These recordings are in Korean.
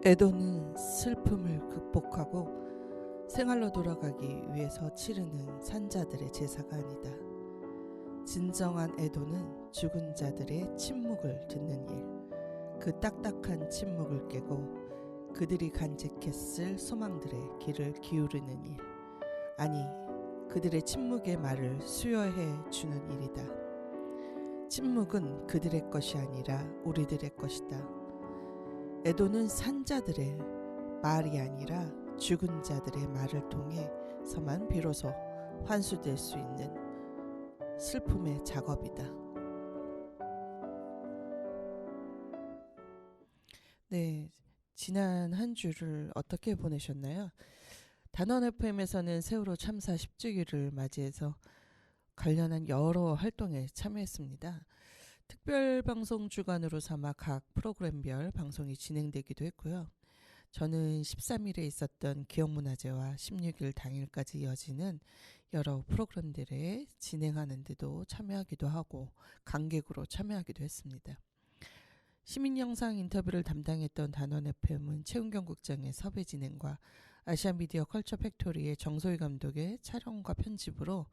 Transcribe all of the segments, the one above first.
애도는 슬픔을 극복하고 생활로 돌아가기 위해서 치르는 산자들의 제사가 아니다. 진정한 애도는 죽은 자들의 침묵을 듣는 일, 그 딱딱한 침묵을 깨고 그들이 간직했을 소망들의 귀를 기울이는 일, 아니 그들의 침묵의 말을 수여해 주는 일이다. 침묵은 그들의 것이 아니라 우리들의 것이다. 애도는 산자들의 말이 아니라 죽은 자들의 말을 통해서만 비로소 환수될 수 있는 슬픔의 작업이다. 네, 지난 한 주를 어떻게 보내셨나요? 단원 FM에서는 세월호 참사 10주기를 맞이해서 관련한 여러 활동에 참여했습니다. 특별방송 주간으로 삼아 각 프로그램별 방송이 진행되기도 했고요. 저는 13일에 있었던 기억문화제와 16일 당일까지 이어지는 여러 프로그램들에 진행하는 데도 참여하기도 하고 관객으로 참여하기도 했습니다. 시민영상 인터뷰를 담당했던 단원 FM은 최은경 국장의 섭외 진행과 아시아미디어 컬처 팩토리의 정소희 감독의 촬영과 편집으로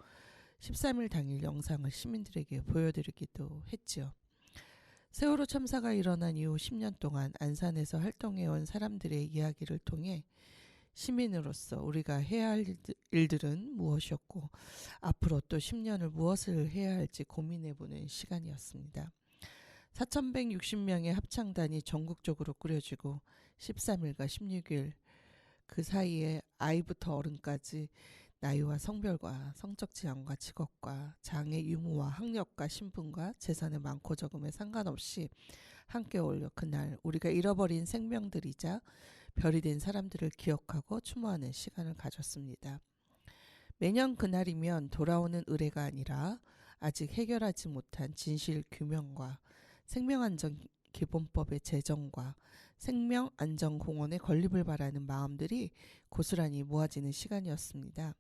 13일 당일 영상을 시민들에게 보여드리기도 했죠. 세월호 참사가 일어난 이후 10년 동안 안산에서 활동해온 사람들의 이야기를 통해 시민으로서 우리가 해야 할 일들은 무엇이었고 앞으로 또 10년을 무엇을 해야 할지 고민해보는 시간이었습니다. 4,160명의 합창단이 전국적으로 꾸려지고 13일과 16일 그 사이에 아이부터 어른까지 나이와 성별과 성적 지향과 직업과 장애 유무와 학력과 신분과 재산의 많고 적음에 상관없이 함께 어울려 그날 우리가 잃어버린 생명들이자 별이 된 사람들을 기억하고 추모하는 시간을 가졌습니다. 매년 그날이면 돌아오는 의례가 아니라 아직 해결하지 못한 진실 규명과 생명안전기본법의 제정과 생명안전공원의 건립을 바라는 마음들이 고스란히 모아지는 시간이었습니다.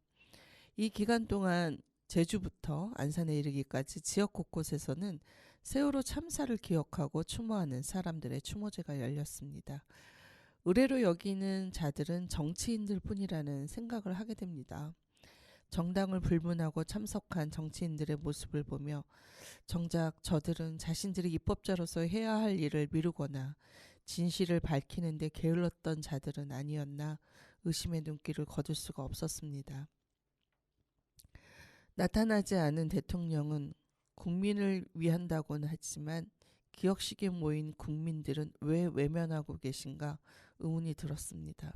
이 기간 동안 제주부터 안산에 이르기까지 지역 곳곳에서는 세월호 참사를 기억하고 추모하는 사람들의 추모제가 열렸습니다. 의례로 여기는 자들은 정치인들 뿐이라는 생각을 하게 됩니다. 정당을 불문하고 참석한 정치인들의 모습을 보며 정작 저들은 자신들이 입법자로서 해야 할 일을 미루거나 진실을 밝히는 데 게을렀던 자들은 아니었나 의심의 눈길을 거둘 수가 없었습니다. 나타나지 않은 대통령은 국민을 위한다고는 하지만 기억식에 모인 국민들은 왜 외면하고 계신가 의문이 들었습니다.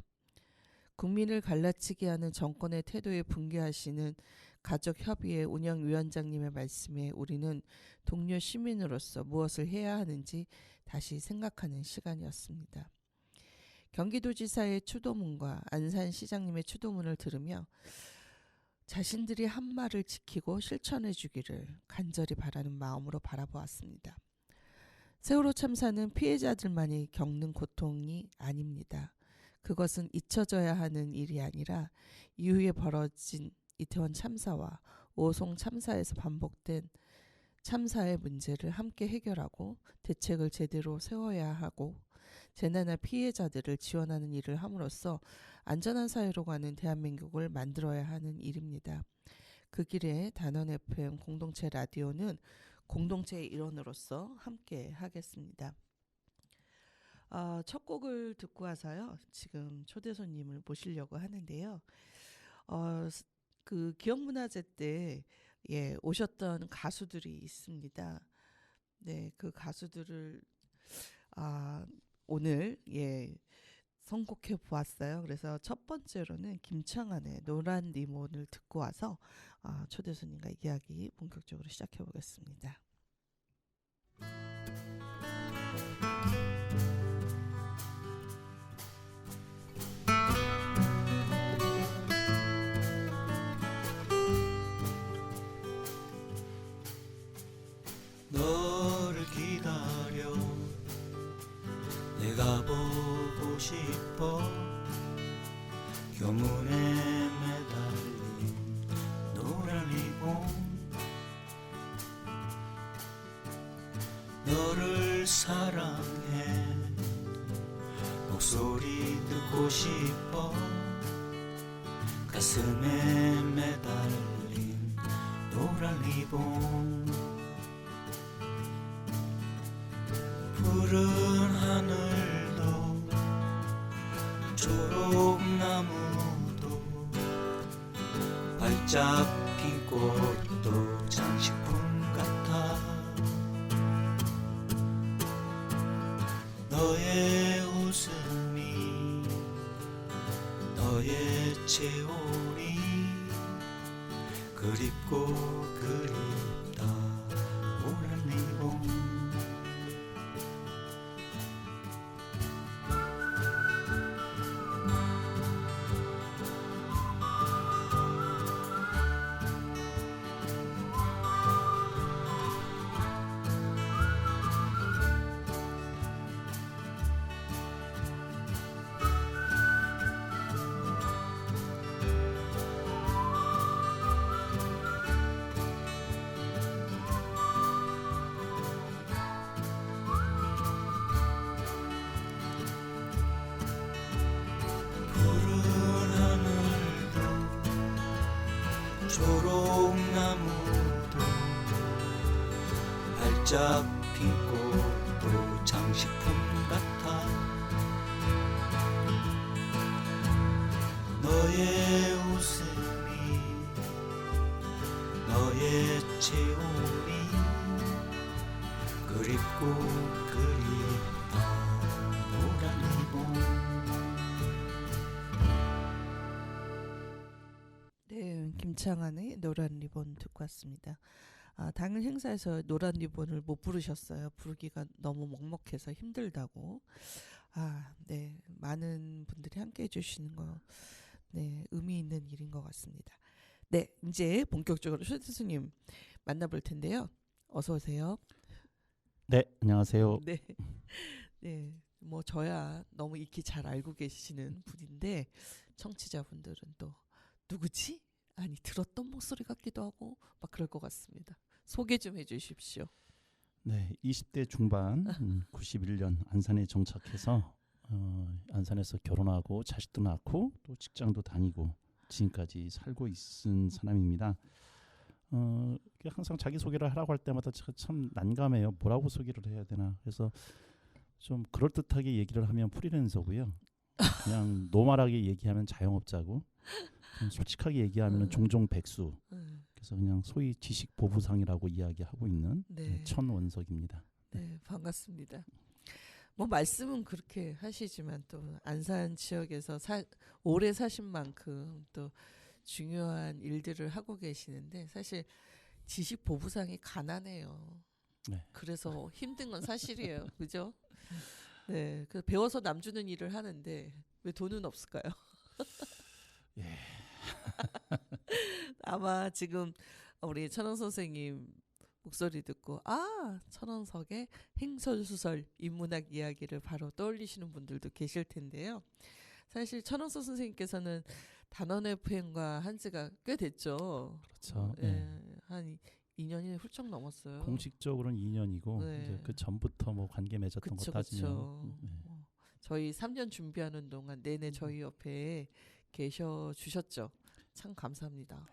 국민을 갈라치게 하는 정권의 태도에 분개하시는 가족협의회 운영위원장님의 말씀에 우리는 동료 시민으로서 무엇을 해야 하는지 다시 생각하는 시간이었습니다. 경기도지사의 추도문과 안산시장님의 추도문을 들으며 자신들이 한 말을 지키고 실천해 주기를 간절히 바라는 마음으로 바라보았습니다. 세월호 참사는 피해자들만이 겪는 고통이 아닙니다. 그것은 잊혀져야 하는 일이 아니라 이후에 벌어진 이태원 참사와 오송 참사에서 반복된 참사의 문제를 함께 해결하고 대책을 제대로 세워야 하고 재난의 피해자들을 지원하는 일을 함으로써 안전한 사회로 가는 대한민국을 만들어야 하는 일입니다. 그 길에 단원 FM 공동체 라디오는 공동체의 일원으로서 함께 하겠습니다. 첫 곡을 듣고 와서요. 지금 초대 손님을 모시려고 하는데요. 그 기억문화제 때 오셨던 가수들이 있습니다. 네, 그 가수들을 오늘 선곡해 보았어요. 그래서 첫 번째로는 김창완의 노란 리본을 듣고 와서 초대 손님과 이야기 본격적으로 시작해 보겠습니다. 너를 기다려 내가 보고 싶어 교문에 매달린 노란 리본 너를 사랑해 목소리 듣고 싶어 가슴에 매달린 노란 리본 푸른 하늘도 초록나무도 활짝 핀 꽃도 장식품 같아 너의 웃음이 너의 체온이 그립고 그립다 노란 리본 초록나무도 활짝 핀 꽃도 장식품 같아 너의 웃음이 너의 체온이 그립고 그립다 노란 리본 네, 김창완의 노란 리본 듣고 왔습니다. 당일 행사에서 노란 리본을 못 부르셨어요. 부르기가 너무 먹먹해서 힘들다고. 네, 많은 분들이 함께 해주시는 거, 네, 의미 있는 일인 것 같습니다. 네, 이제 본격적으로 쇼 교수님 만나볼 텐데요. 어서 오세요. 네, 안녕하세요. 네, 네, 뭐 저야 너무 익히 잘 알고 계시는 분인데 청취자분들은 또 누구지? 아니 들었던 목소리 같기도 하고 막 그럴 것 같습니다. 소개 좀 해주십시오. 네, 20대 중반 91년 안산에 정착해서 안산에서 결혼하고 자식도 낳고 또 직장도 다니고 지금까지 살고 있은 사람입니다. 항상 자기소개를 하라고 할 때마다 제가 참 난감해요. 뭐라고 소개를 해야 되나. 그래서 좀 그럴듯하게 얘기를 하면 프리랜서고요. 그냥 노멀하게 얘기하면 자영업자고 좀 솔직하게 얘기하면 종종 백수. 그래서 그냥 소위 지식 보부상이라고 이야기하고 있는 네. 천원석입니다. 네, 반갑습니다. 뭐 말씀은 그렇게 하시지만 또 안산 지역에서 오래 사신 만큼 또 중요한 일들을 하고 계시는데 사실 지식 보부상이 가난해요. 네. 그래서 힘든 건 사실이에요. 그죠? 네, 그 배워서 남주는 일을 하는데 왜 돈은 없을까요? 예. 아마 지금 우리 천원 선생님 목소리 듣고 천원석의 행설수설 인문학 이야기를 바로 떠올리시는 분들도 계실 텐데요. 사실 천원석 선생님께서는 단원 FM과 한 지가 꽤 됐죠. 그렇죠. 한 2년이 훌쩍 넘었어요. 공식적으로는 2년이고 네. 이제 그 전부터 뭐 관계 맺었던 거 따지면 저희 3년 준비하는 동안 내내 저희 옆에 계셔 주셨죠. 참 감사합니다.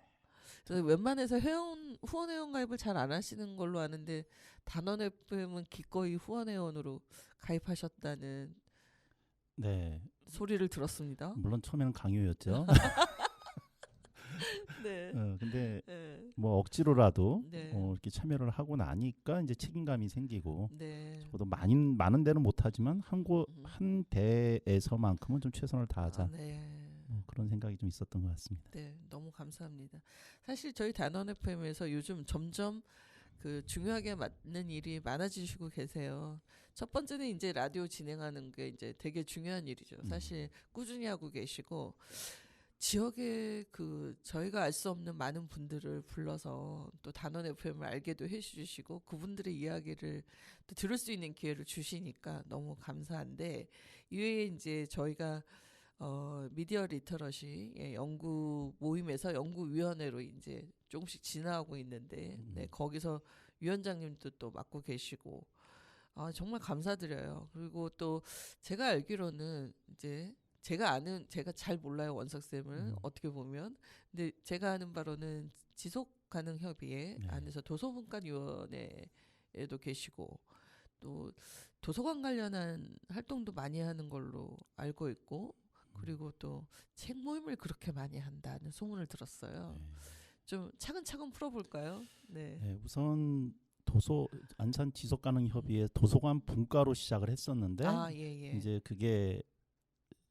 그래서 웬만해서 후원 회원 가입을 잘 안 하시는 걸로 아는데 단원 FM은 기꺼이 후원 회원으로 가입하셨다는 네. 소리를 들었습니다. 물론 처음에는 강요였죠. 네. 근데 네. 뭐 억지로라도 네. 이렇게 참여를 하고 나니까 이제 책임감이 생기고 네. 저도 많은 데는 못하지만 한 대에서만큼은 좀 최선을 다하자. 네. 그런 생각이 좀 있었던 것 같습니다. 네, 너무 감사합니다. 사실 저희 단원 FM에서 요즘 점점 그 중요하게 맞는 일이 많아지시고 계세요. 첫 번째는 이제 라디오 진행하는 게 이제 되게 중요한 일이죠. 사실 꾸준히 하고 계시고 지역에 그 저희가 알 수 없는 많은 분들을 불러서 또 단원 FM을 알게도 해주시고 그분들의 이야기를 또 들을 수 있는 기회를 주시니까 너무 감사한데 이외에 이제 저희가 미디어 리터러시 연구 모임에서 연구위원회로 이제 조금씩 진화하고 있는데 네, 거기서 위원장님도 또 맡고 계시고 아, 정말 감사드려요. 그리고 또 제가 알기로는 이제 제가 잘 몰라요, 원석쌤을 어떻게 보면. 근데 제가 아는 바로는 지속가능협의회 네. 안에서 도서분과위원회에도 계시고 또 도서관 관련한 활동도 많이 하는 걸로 알고 있고 그리고 또 책 모임을 그렇게 많이 한다는 소문을 들었어요. 네. 좀 차근차근 풀어볼까요? 네. 네, 우선 안산 지속가능협의회 도서관 분과로 시작을 했었는데 아, 예, 예. 이제 그게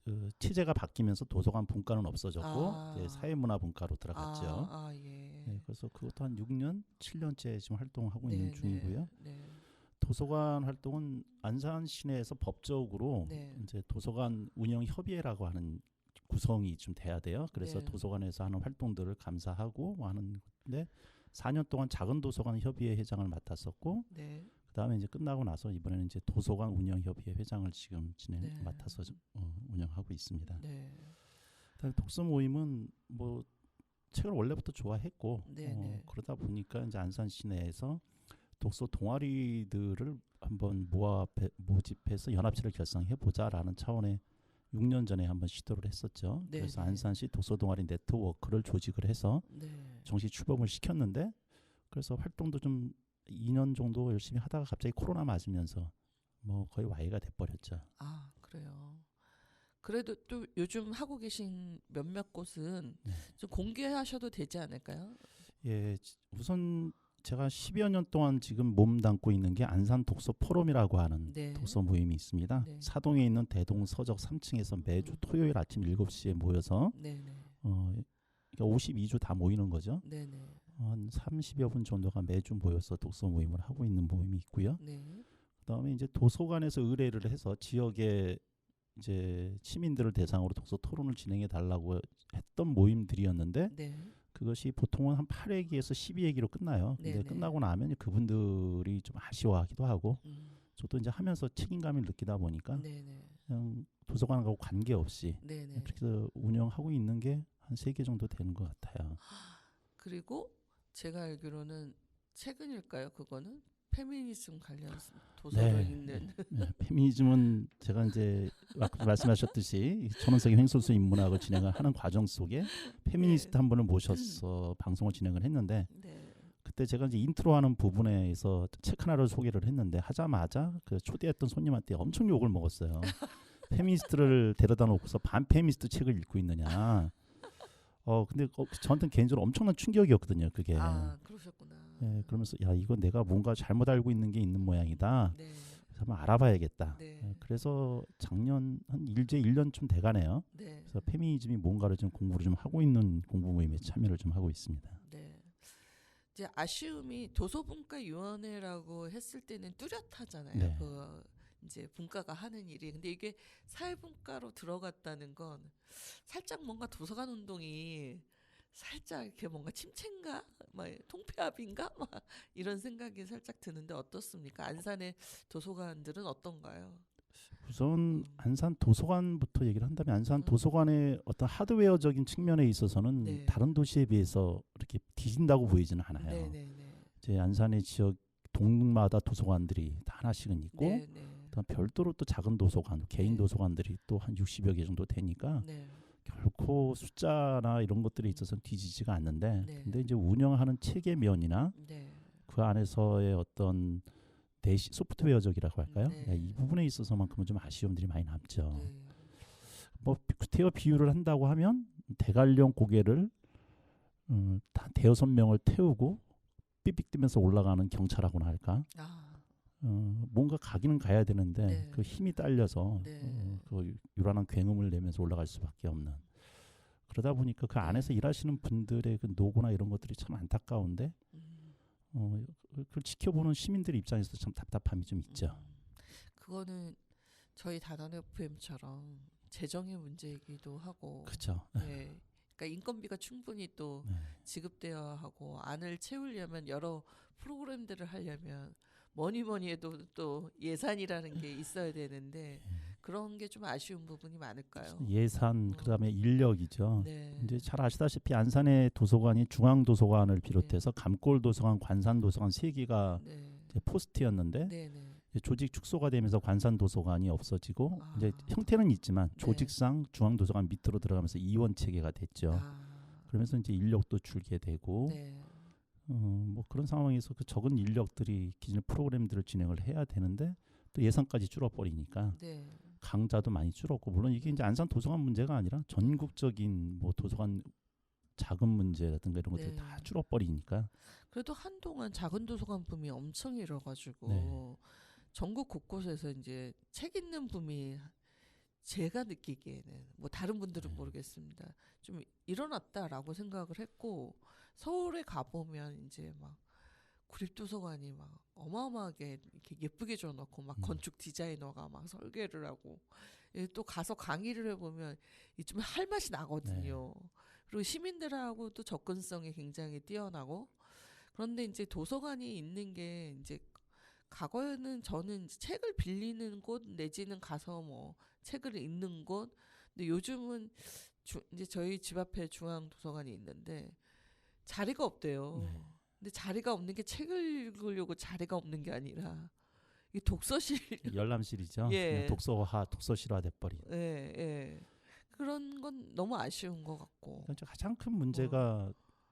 그 체제가 바뀌면서 도서관 분과는 없어졌고 아. 이제 사회문화 분과로 들어갔죠. 아, 예. 네, 그래서 그것도 한 6년, 7년째 지금 활동하고 있는 네, 중이고요. 네. 도서관 활동은 안산 시내에서 법적으로 네. 이제 도서관 운영 협의회라고 하는 구성이 좀 돼야 돼요. 그래서 네. 도서관에서 하는 활동들을 감사하고 뭐 하는데 4년 동안 작은 도서관 협의회 회장을 맡았었고 네. 그다음에 이제 끝나고 나서 이번에는 이제 도서관 운영 협의회 회장을 지금 네. 맡아서 운영하고 있습니다. 네. 그다음에 독서 모임은 뭐 책을 원래부터 좋아했고 네, 네. 그러다 보니까 이제 안산 시내에서 독서 동아리들을 한번 모집해서 연합체를 결성해 보자라는 차원의 6년 전에 한번 시도를 했었죠. 네, 그래서 네. 안산시 독서 동아리 네트워크를 조직을 해서 네. 정식 출범을 시켰는데 그래서 활동도 좀 2년 정도 열심히 하다가 갑자기 코로나 맞으면서 뭐 거의 와해가 돼버렸죠. 아, 그래요. 그래도 또 요즘 하고 계신 몇몇 곳은 네. 좀 공개하셔도 되지 않을까요? 예, 우선 제가 10여 년 동안 지금 몸담고 있는 게 안산 독서 포럼이라고 하는 네. 독서 모임이 있습니다. 네. 사동에 있는 대동 서적 3층에서 매주 토요일 아침 7시에 모여서 네, 네. 그러니까 52주 다 모이는 거죠. 네, 네. 한 30여 분 정도가 매주 모여서 독서 모임을 하고 있는 모임이 있고요. 네. 그다음에 이제 도서관에서 의뢰를 해서 지역의 이제 시민들을 대상으로 독서 토론을 진행해 달라고 했던 모임들이었는데 네. 그것이 보통은 한 8회기에서 12회기로 끝나요. 근데 네네. 끝나고 나면 그분들이 좀 아쉬워하기도 하고 음. 저도 이제 하면서 책임감을 느끼다 보니까 네, 네. 그냥 도서관하고 관계없이 네, 네. 그렇게 해서 운영하고 있는 게 한 3개 정도 되는 것 같아요. 그리고 제가 알기로는 최근일까요? 그거는 페미니즘 관련 도서를 네. 읽는 네, 페미니즘은 제가 이제 말씀하셨듯이 천원석의 횡설수 인문학을 진행을 하는 과정 속에 페미니스트 한 분을 모셔서 방송을 진행을 했는데 네. 그때 제가 이제 인트로하는 부분에서 책 하나를 소개를 했는데 하자마자 그 초대했던 손님한테 엄청 욕을 먹었어요. 페미니스트를 데려다 놓고서 반페미니스트 책을 읽고 있느냐. 근데 저한테는 개인적으로 엄청난 충격이었거든요. 그게. 아, 그러셨구나. 예, 그러면서 야 이거 내가 뭔가 잘못 알고 있는 게 있는 모양이다. 네. 그래서 한번 알아봐야겠다. 네. 예, 그래서 작년 한 이제 1년쯤 돼가네요. 네. 그래서 페미니즘이 뭔가를 좀 공부를 좀 하고 있는 공부 모임에 참여를 좀 하고 있습니다. 네. 이제 아쉬움이 도서분과위원회라고 했을 때는 뚜렷하잖아요. 네. 그 이제 분과가 하는 일이. 근데 이게 사회분과로 들어갔다는 건 살짝 뭔가 도서관 운동이 살짝 이렇게 뭔가 침체인가? 막 통폐합인가? 막 이런 생각이 살짝 드는데 어떻습니까? 안산의 도서관들은 어떤가요? 우선 안산 도서관부터 얘기를 한다면 안산 도서관의 어떤 하드웨어적인 측면에 있어서는 네. 다른 도시에 비해서 이렇게 뒤진다고 보이지는 않아요. 네네네. 이제 안산의 지역 동마다 도서관들이 다 하나씩은 있고 네네. 그다음 별도로 또 작은 도서관, 개인 네. 도서관들이 또 한 60여 개 정도 되니까 네. 결코 숫자나 이런 것들에 있어서는 뒤지지가 않는데 네. 근데 이제 운영하는 체계 면이나 네. 그 안에서의 어떤 소프트웨어적이라고 할까요? 네. 이 부분에 있어서만큼은 좀 아쉬움들이 많이 남죠. 네. 뭐 구태여 비유를 한다고 하면 대관령 고개를 다 대여섯 명을 태우고 삐삐 뛰면서 올라가는 경찰하고나 할까? 아. 뭔가 가기는 가야 되는데 네. 그 힘이 딸려서 네. 그 유란한 굉음을 내면서 올라갈 수밖에 없는. 그러다 보니까 그 안에서 일하시는 분들의 그 노고나 이런 것들이 참 안타까운데 그걸 지켜보는 시민들의 입장에서 참 답답함이 좀 있죠. 그거는 저희 다단 FM처럼 재정의 문제이기도 하고, 그렇죠. 네. 그러니까 인건비가 충분히 또 네. 지급되어야 하고 안을 채우려면 여러 프로그램들을 하려면 뭐니 해도 또 예산이라는 게 있어야 되는데 그런 게 좀 아쉬운 부분이 많을까요? 예산 그다음에 인력이죠. 네. 이제 잘 아시다시피 안산의 도서관이 중앙도서관을 비롯해서 감골도서관, 관산도서관 3개가 네. 이제 포스트였는데 네. 네. 이제 조직 축소가 되면서 관산 도서관이 없어지고 아. 이제 형태는 있지만 네. 조직상 중앙 도서관 밑으로 들어가면서 이원 체계가 됐죠. 그러면서 이제 인력도 줄게 되고 네. 뭐 그런 상황에서 그 적은 인력들이 기존의 프로그램들을 진행을 해야 되는데 또 예산까지 줄어버리니까 네. 강좌도 많이 줄었고 물론 이게 이제 안산 도서관 문제가 아니라 전국적인 뭐 도서관 자금 문제라든가 이런 것들이 네. 다 줄어버리니까 그래도 한동안 작은 도서관 붐이 엄청 일어가지고 네. 전국 곳곳에서 이제 책 읽는 붐이 제가 느끼기에는 뭐 다른 분들은 네. 모르겠습니다. 좀 일어났다라고 생각을 했고 서울에 가보면 이제 막 구립도서관이 막 어마어마하게 이렇게 예쁘게 줘놓고 막 건축 디자이너가 막 설계를 하고 또 가서 강의를 해보면 좀 할 맛이 나거든요. 그리고 시민들하고도 접근성이 굉장히 뛰어나고 그런데 이제 도서관이 있는 게 이제 과거에는 저는 이제 책을 빌리는 곳 내지는 가서 뭐 책을 읽는 곳 근데 요즘은 이제 저희 집 앞에 중앙 도서관이 있는데 자리가 없대요. 네. 근데 자리가 없는 게 책을 읽으려고 자리가 없는 게 아니라 이 독서실 열람실이죠. 예. 그냥 독서화, 독서실화 돼버린. 예, 예. 그런 건 너무 아쉬운 것 같고. 그러니까 가장 큰 문제가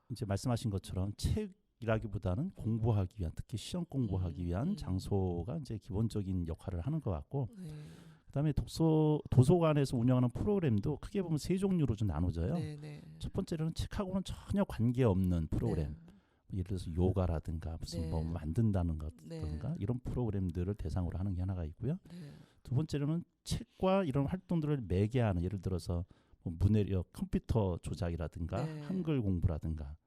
이제 말씀하신 것처럼 책이라기보다는 공부하기 위한 특히 시험 공부하기 위한 장소가 이제 기본적인 역할을 하는 것 같고 네. 그다음에 도서관에서 운영하는 프로그램도 크게 보면 세 종류로 좀 나눠져요. 네, 네. 첫 번째로는 책하고는 전혀 관계없는 프로그램. 네. 예를 들어서 요가라든가 무슨 네. 뭐 만든다는 것든가 네. 이런 프로그램들을 대상으로 하는 게 하나가 있고요. 네. 두 번째로는 책과 이런 활동들을 매개하는 예를 들어서 뭐 문해력 컴퓨터 조작이라든가 네. 한글 공부라든가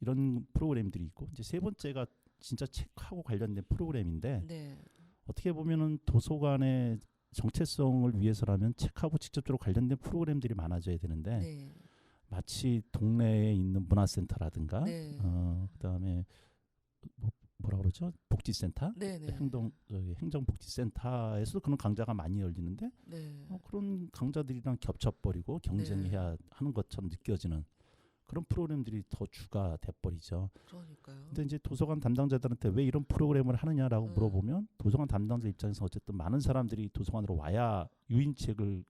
이런 프로그램들이 있고 이제 세 번째가 진짜 책하고 관련된 프로그램인데 네. 어떻게 보면은 도서관의 정체성을 위해서라면 책하고 직접적으로 관련된 프로그램들이 많아져야 되는데 네. 마치 동네에 있는 문화센터라든가 네. 그다음에 뭐라 그러죠? 복지센터? 네. 네. 행정복지센터에서 그런 강좌가 많이 열리는데 네. 그런 강좌들이랑 겹쳐버리고 경쟁해야 하는 것처럼 느껴지는 그런 프로그램들이 더 주가 돼버리죠. 그러니까요. 근데 이제 도서관 담당자들한테 왜 이런 프로그램을 하느냐라고 물어보면 도서관 담당자 입장에서 어쨌든 많은 사람들이 도서관으로 와야 유인책으로서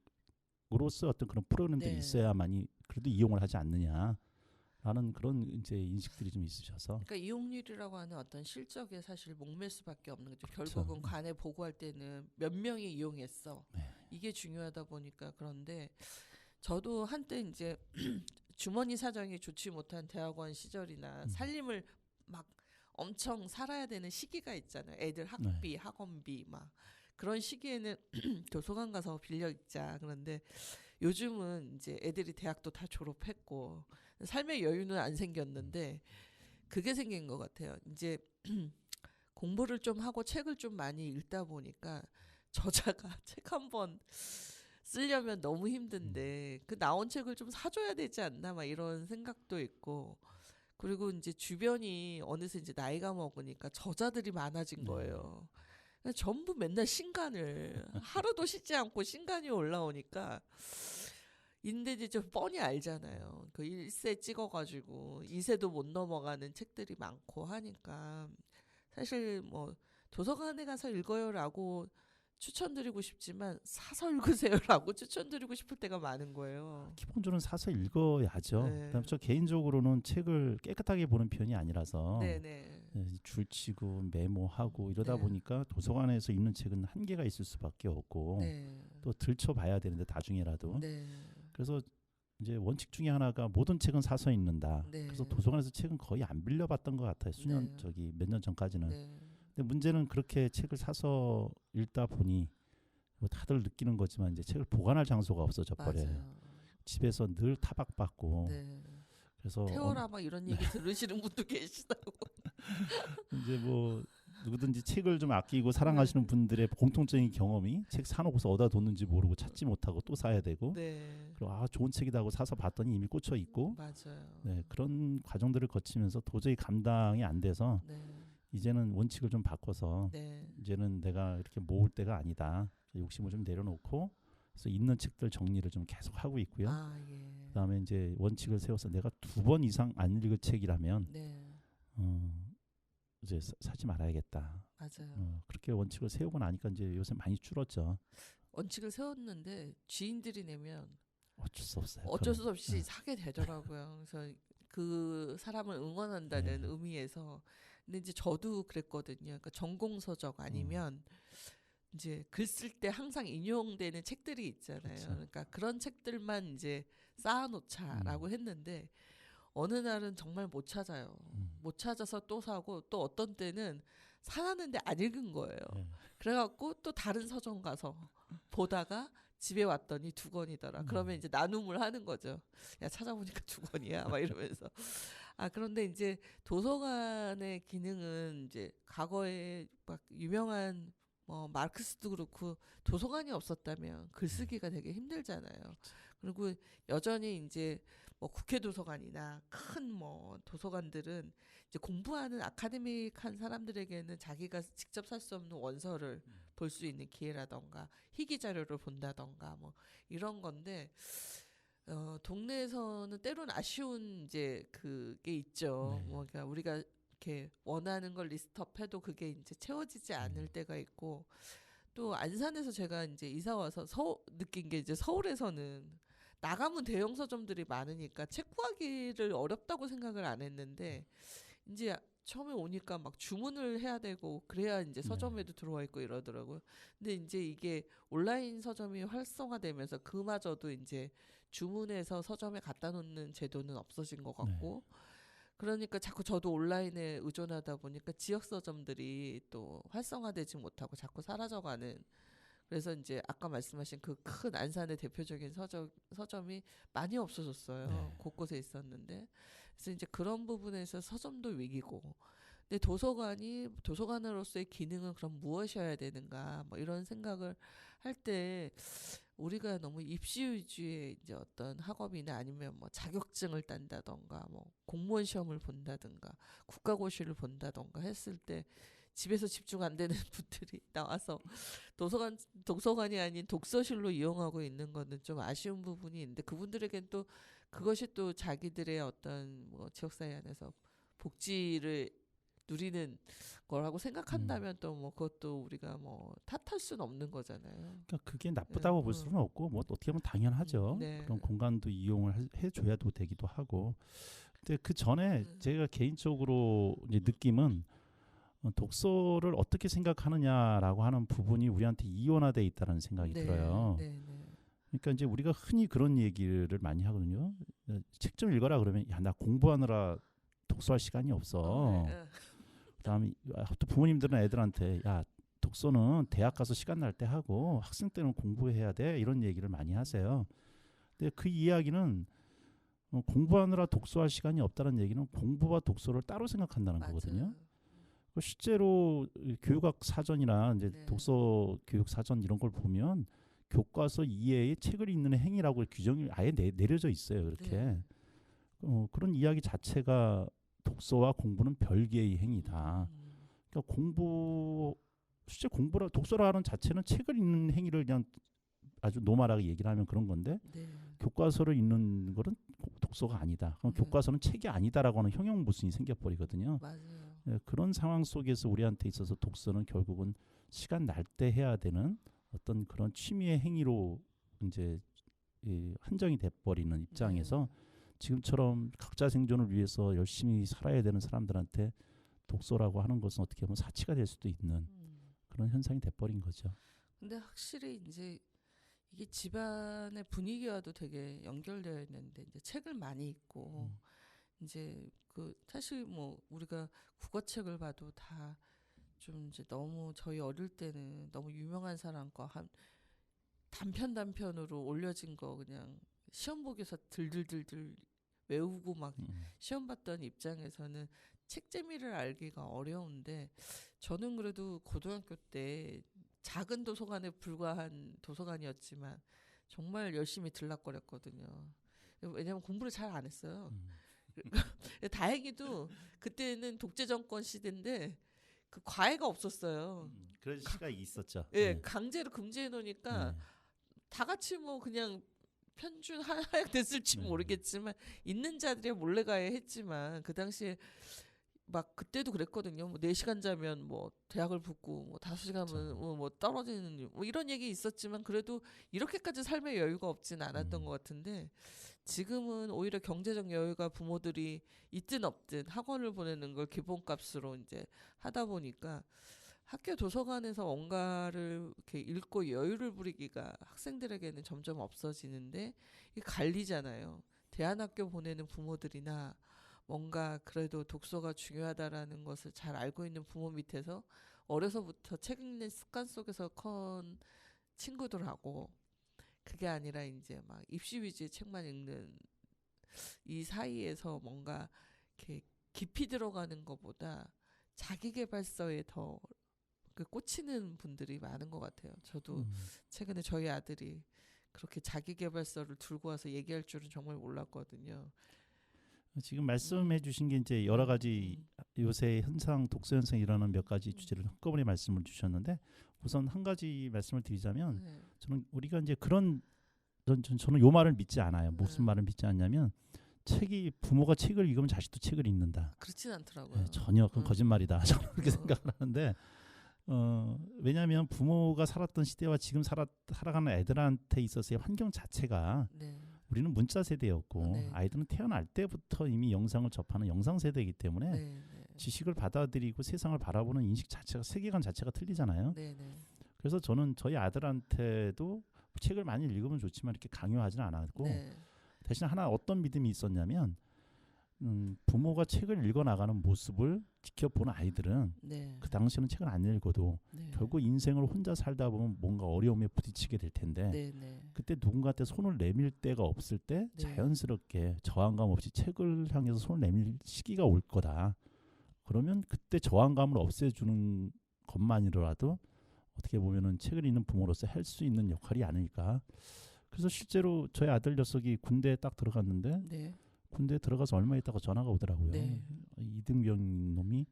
어떤 그런 프로그램들이 네. 있어야만이 그래도 이용을 하지 않느냐. 라는 그런 이제 인식들이 좀 있으셔서 그러니까 이용률이라고 하는 어떤 실적에 사실 목맬 수밖에 없는 거죠. 그렇죠. 결국은 관에 보고할 때는 몇 명이 이용했어. 네. 이게 중요하다 보니까 그런데 저도 한때 이제 주머니 사정이 좋지 못한 대학원 시절이나 살림을 막 엄청 살아야 되는 시기가 있잖아요. 애들 학비, 학원비 막 그런 시기에는 도서관 가서 빌려 읽자. 그런데 요즘은 이제 애들이 대학도 다 졸업했고 삶의 여유는 안 생겼는데 그게 생긴 것 같아요. 이제 공부를 좀 하고 책을 좀 많이 읽다 보니까 저자가 책 한 번 쓰려면 너무 힘든데 그 나온 책을 좀 사줘야 되지 않나 막 이런 생각도 있고 그리고 이제 주변이 어느새 이제 나이가 먹으니까 저자들이 많아진 거예요. 전부 맨날 신간을 하루도 쉬지 않고 신간이 올라오니까 인데 이제 뻔히 알잖아요. 그 1세 찍어가지고 2세도 못 넘어가는 책들이 많고 하니까 사실 뭐 도서관에 가서 읽어요라고 추천드리고 싶지만 사서 읽으세요라고 추천드리고 싶을 때가 많은 거예요. 기본적으로 사서 읽어야죠. 네. 그다음에 저 개인적으로는 책을 깨끗하게 보는 편이 아니라서 네네. 줄치고 메모하고 이러다 네. 보니까 도서관에서 읽는 책은 한계가 있을 수밖에 없고 네. 또 들춰봐야 되는데 나중에라도 네. 그래서 이제 원칙 중에 하나가 모든 책은 사서 읽는다. 네. 그래서 도서관에서 책은 거의 안 빌려봤던 것 같아요. 수년 네. 저기 몇 년 전까지는. 네. 근데 문제는 그렇게 책을 사서 읽다 보니 뭐 다들 느끼는 거지만 이제 책을 보관할 장소가 없어져 버려요. 맞아요. 집에서 늘 타박받고 네. 그래서 태워라 막 이런 얘기 들으시는 분도 계시다고. 이제 뭐 누구든지 책을 좀 아끼고 사랑하시는 분들의 공통적인 경험이 책 사놓고서 어디다 뒀는지 모르고 찾지 못하고 또 사야 되고 네. 그리고 좋은 책이다 하고 사서 봤더니 이미 꽂혀 있고 맞아요. 네, 그런 과정들을 거치면서 도저히 감당이 안 돼서 네. 이제는 원칙을 좀 바꿔서 네. 이제는 내가 이렇게 모을 때가 아니다. 욕심을 좀 내려놓고 그래서 있는 책들 정리를 좀 계속 하고 있고요. 아, 예. 그다음에 이제 원칙을 세워서 내가 2번 이상 안 읽은 책이라면 네. 이제 사지 말아야겠다. 맞아요. 그렇게 원칙을 세우고 나니까 이제 요새 많이 줄었죠. 원칙을 세웠는데 지인들이 내면 어쩔 수 없어요. 어쩔 그건. 수 없이 사게 되더라고요. 그래서 그 사람을 응원한다는 네. 의미에서. 근데 이제 저도 그랬거든요. 그러니까 전공서적 아니면 이제 글 쓸 때 항상 인용되는 책들이 있잖아요. 그렇죠. 그러니까 그런 책들만 이제 쌓아놓자라고 했는데 어느 날은 정말 못 찾아요. 못 찾아서 또 사고 또 어떤 때는 사놨는데 안 읽은 거예요. 네. 그래갖고 또 다른 서점 가서 보다가 집에 왔더니 2권이더라. 그러면 이제 나눔을 하는 거죠. 야 찾아보니까 2권이야. 막 이러면서. 아 그런데 이제 도서관의 기능은 이제 과거에 막 유명한 뭐 마르크스도 그렇고 도서관이 없었다면 글쓰기가 되게 힘들잖아요. 그리고 여전히 이제 뭐 국회 도서관이나 큰 뭐 도서관들은 이제 공부하는 아카데믹한 사람들에게는 자기가 직접 살 수 없는 원서를 볼 수 있는 기회라던가 희귀 자료를 본다던가 뭐 이런 건데 동네에서는 때로는 아쉬운 이제 그게 있죠. 네. 뭐 그러니까 우리가 이렇게 원하는 걸 리스트업해도 그게 이제 채워지지 않을 때가 있고 또 안산에서 제가 이제 이사 와서 느낀 게 이제 서울에서는 나가면 대형 서점들이 많으니까 책 구하기를 어렵다고 생각을 안 했는데 이제 처음에 오니까 막 주문을 해야 되고 그래야 이제 서점에도 들어와 있고 이러더라고요. 근데 이제 이게 온라인 서점이 활성화되면서 그마저도 이제 주문해서 서점에 갖다 놓는 제도는 없어진 것 같고 그러니까 자꾸 저도 온라인에 의존하다 보니까 지역 서점들이 또 활성화되지 못하고 자꾸 사라져가는 그래서 이제 아까 말씀하신 그 큰 안산의 대표적인 서점이 많이 없어졌어요. 네. 곳곳에 있었는데. 그래서 이제 그런 부분에서 서점도 위기고. 근데 도서관으로서의 기능은 그럼 무엇이어야 되는가 뭐 이런 생각을 할 때 우리가 너무 입시 위주의 이제 어떤 학업이나 아니면 뭐 자격증을 딴다던가 뭐 공무원 시험을 본다든가 국가고시를 본다던가 했을 때 집에서 집중 안 되는 분들이 나와서 도서관이 아닌 독서실로 이용하고 있는 거는 좀 아쉬운 부분이 있는데 그분들에겐 또 그것이 또 자기들의 어떤 뭐 지역사회 안에서 복지를 누리는 거라고 생각한다면 또 뭐 그것도 우리가 뭐 탓할 수는 없는 거잖아요. 그러니까 그게 나쁘다고 볼 수는 없고 뭐 어떻게 보면 당연하죠. 네. 그런 공간도 이용을 해줘야도 되기도 하고. 근데 그 전에 제가 개인적으로 이제 느낌은 독서를 어떻게 생각하느냐라고 하는 부분이 우리한테 이원화돼 있다는 생각이 들어요. 네. 그러니까 이제 우리가 흔히 그런 얘기를 많이 하거든요. 책 좀 읽어라 그러면 야 나 공부하느라 독서할 시간이 없어. 그다음에 또 부모님들은 애들한테 야 독서는 대학 가서 시간 날 때 하고 학생 때는 공부해야 돼 이런 얘기를 많이 하세요. 근데 그 이야기는 공부하느라 독서할 시간이 없다는 얘기는 공부와 독서를 따로 생각한다는 거거든요. 실제로 교육학 사전이나 이제 독서 교육 사전 이런 걸 보면 교과서 이외의 책을 읽는 행위라고 규정이 아예 내려져 있어요. 그렇게 그런 이야기 자체가 독서와 공부는 별개의 행위다. 그러니까 실제 독서라는 자체는 책을 읽는 행위를 그냥 아주 노멀하게 얘기를 하면 그런 건데 교과서를 읽는 거는 독서가 아니다. 그럼 교과서는 책이 아니다라고 하는 형용무순이 생겨버리거든요. 맞아요. 그런 상황 속에서 우리한테 있어서 독서는 결국은 시간 날 때 해야 되는 어떤 그런 취미의 행위로 이제 한정이 돼버리는 입장에서 지금처럼 각자 생존을 위해서 열심히 살아야 되는 사람들한테 독서라고 하는 것은 어떻게 보면 사치가 될 수도 있는 그런 현상이 돼버린 거죠. 근데 확실히 이제 이게 집안의 분위기와도 되게 연결되어 있는데 이제 책을 많이 읽고 이제 그 사실 뭐 우리가 국어책을 봐도 다 좀 이제 너무 저희 어릴 때는 너무 유명한 사람 거 한 단편으로 올려진 거 그냥 시험 보기에서 들들들들 외우고 막 시험 봤던 입장에서는 책 재미를 알기가 어려운데 저는 그래도 고등학교 때 작은 도서관에 불과한 도서관이었지만 정말 열심히 들락거렸거든요. 왜냐면 공부를 잘 안 했어요. 다행히도 그때는 독재 정권 시대인데 그 과외가 없었어요. 그런 시기가 있었죠. 강제로 금지해 놓으니까 다 같이 뭐 그냥 편준 하향 됐을지 모르겠지만 있는 자들이 몰래 가야 했지만 그 당시에 막 그때도 그랬거든요. 뭐 4시간 자면 뭐 대학을 붙고 뭐 5시간은 그렇죠. 뭐 떨어지는 뭐 이런 얘기 있었지만 그래도 이렇게까지 삶의 여유가 없진 않았던 것 같은데 지금은 오히려 경제적 여유가 부모들이 있든 없든 학원을 보내는 걸 기본값으로 이제 하다 보니까 학교 도서관에서 뭔가를 이렇게 읽고 여유를 부리기가 학생들에게는 점점 없어지는데 이게 갈리잖아요. 대안학교 보내는 부모들이나 뭔가 그래도 독서가 중요하다라는 것을 잘 알고 있는 부모 밑에서 어려서부터 책 읽는 습관 속에서 커온 친구들하고 그게 아니라 이제 막 입시 위주의 책만 읽는 이 사이에서 뭔가 이렇게 깊이 들어가는 것보다 자기계발서에 더 그 꽂히는 분들이 많은 것 같아요. 저도 최근에 저희 아들이 그렇게 자기계발서를 들고 와서 얘기할 줄은 정말 몰랐거든요. 지금 말씀해 주신 게 이제 여러 가지 요새 현상, 독서 현상 일어나는 몇 가지 주제를 한꺼번에 말씀을 주셨는데 우선 한 가지 말씀을 드리자면 네. 저는 우리가 이제 그런 저는 요 말을 믿지 않아요. 무슨 말을 믿지 않냐면 책이 부모가 책을 읽으면 자식도 책을 읽는다. 그렇진 않더라고요. 전혀 그건 거짓말이다. 저는 그렇게 생각을 하는데 왜냐하면 부모가 살았던 시대와 지금 살아가는 애들한테 있어서의 환경 자체가 네. 우리는 문자 세대였고 네. 아이들은 태어날 때부터 이미 영상을 접하는 영상 세대이기 때문에 네. 네. 지식을 받아들이고 세상을 바라보는 인식 자체가 세계관 자체가 틀리잖아요. 네. 네. 그래서 저는 저희 아들한테도 책을 많이 읽으면 좋지만 이렇게 강요하지는 않았고 네. 대신 하나 어떤 믿음이 있었냐면 부모가 책을 읽어 나가는 모습을 지켜보는 아이들은 네. 그 당시에는 책을 안 읽어도 네. 결국 인생을 혼자 살다 보면 뭔가 어려움에 부딪히게 될 텐데 네. 네. 그때 누군가한테 손을 내밀 때가 없을 때 네. 자연스럽게 저항감 없이 책을 향해서 손을 내밀 시기가 올 거다. 그러면 그때 저항감을 없애주는 것만이라도 어떻게 보면은 책을 읽는 부모로서 할 수 있는 역할이 아닐까. 그래서 실제로 저희 아들 녀석이 군대에 딱 들어갔는데 네. 군대에 들어가서 얼마 있다가 전화가 오더라고요. 네. 이등병 놈이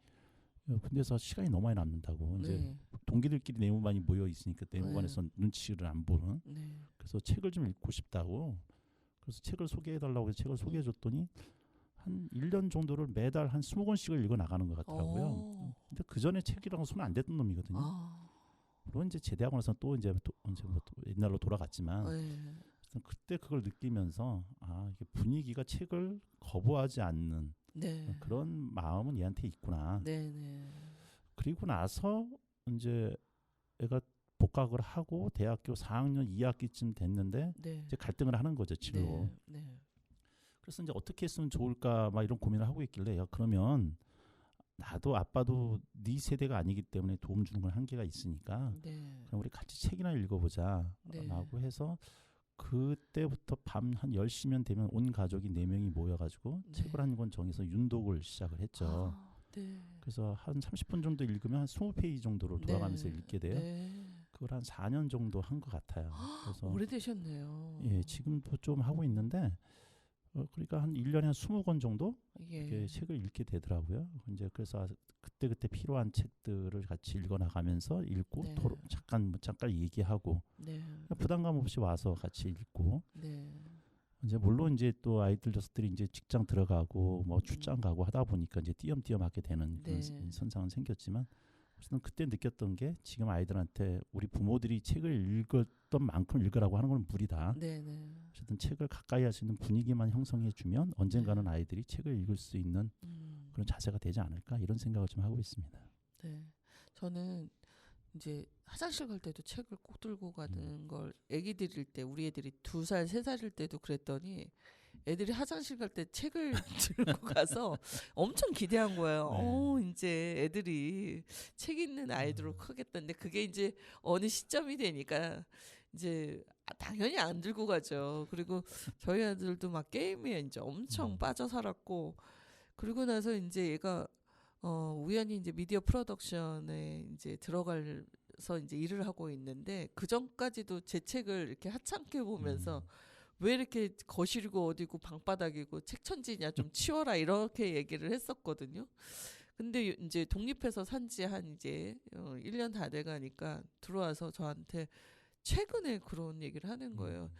군대에서 시간이 너무 많이 남는다고. 이제 네. 동기들끼리 내무반이 모여 있으니까 내무반에서 눈치를 안 보는. 네. 그래서 책을 좀 읽고 싶다고. 그래서 책을 소개해달라고 해서 책을 소개해줬더니 한 1년 정도를 매달 한 20권씩을 읽어 나가는 것 같더라고요. 근데 그 전에 책이랑 손 안 댔던 놈이거든요. 물론 이제 제대하고 나서 또 이제 언제 또 옛날로 돌아갔지만 네. 그때 그걸 느끼면서 이게 분위기가 책을 거부하지 않는 네. 그런 마음은 얘한테 있구나. 네. 네. 그리고 나서 이제 애가 복학을 하고 대학교 4학년 2학기쯤 됐는데 네. 이제 갈등을 하는 거죠, 진로. 네. 네. 그래서 이제 어떻게 했으면 좋을까 막 이런 고민을 하고 있길래 그러면 나도 아빠도 네 세대가 아니기 때문에 도움 주는 건 한계가 있으니까 네. 그럼 우리 같이 책이나 읽어보자 네. 라고 해서 그때부터 밤 한 10시면 되면 온 가족이 4명이 모여가지고 네. 책을 한 권 정해서 윤독을 시작을 했죠. 네. 그래서 한 30분 정도 읽으면 한 20페이지 정도로 돌아가면서 네. 읽게 돼요. 네. 그걸 한 4년 정도 한 것 같아요. 그래서 오래되셨네요. 예, 지금도 좀 하고 있는데 그러니까 한 1년에 한 20권 정도 이렇게 예. 책을 읽게 되더라고요. 이제 그래서 그때 필요한 책들을 같이 읽어 나가면서 읽고 네. 잠깐 얘기하고 네. 부담감 없이 와서 같이 읽고 네. 이제 물론 이제 또 아이들 녀석들이 이제 직장 들어가고 뭐 출장 가고 하다 보니까 이제 띄엄띄엄 하게 되는 그런 네. 선상은 생겼지만 어쨌든 그때 느꼈던 게 지금 아이들한테 우리 부모들이 책을 읽었던 만큼 읽으라고 하는 건 무리다. 네. 네. 어쨌든 책을 가까이 할 수 있는 분위기만 형성해 주면 언젠가는 아이들이 책을 읽을 수 있는 그런 자세가 되지 않을까 이런 생각을 좀 하고 있습니다. 네. 저는 이제 화장실 갈 때도 책을 꼭 들고 가는 걸 애기들일 때 우리 애들이 2살, 3살일 때도 그랬더니 애들이 화장실 갈 때 책을 들고 가서 엄청 기대한 거예요. 네. 이제 애들이 책 읽는 아이들로 크겠다는데 그게 이제 어느 시점이 되니까 이제 당연히 안 들고 가죠. 그리고 저희 아들도 막 게임에 이제 엄청 빠져 살았고 그리고 나서 이제 얘가 우연히 이제 미디어 프로덕션에 이제 들어가서 이제 일을 하고 있는데 그 전까지도 제 책을 이렇게 하찮게 보면서 왜 이렇게 거실이고 어디고 방바닥이고 책천지냐 좀 치워라 이렇게 얘기를 했었거든요. 근데 이제 독립해서 산지 한 이제 1년 다 돼가니까 들어와서 저한테 최근에 그런 얘기를 하는 거예요.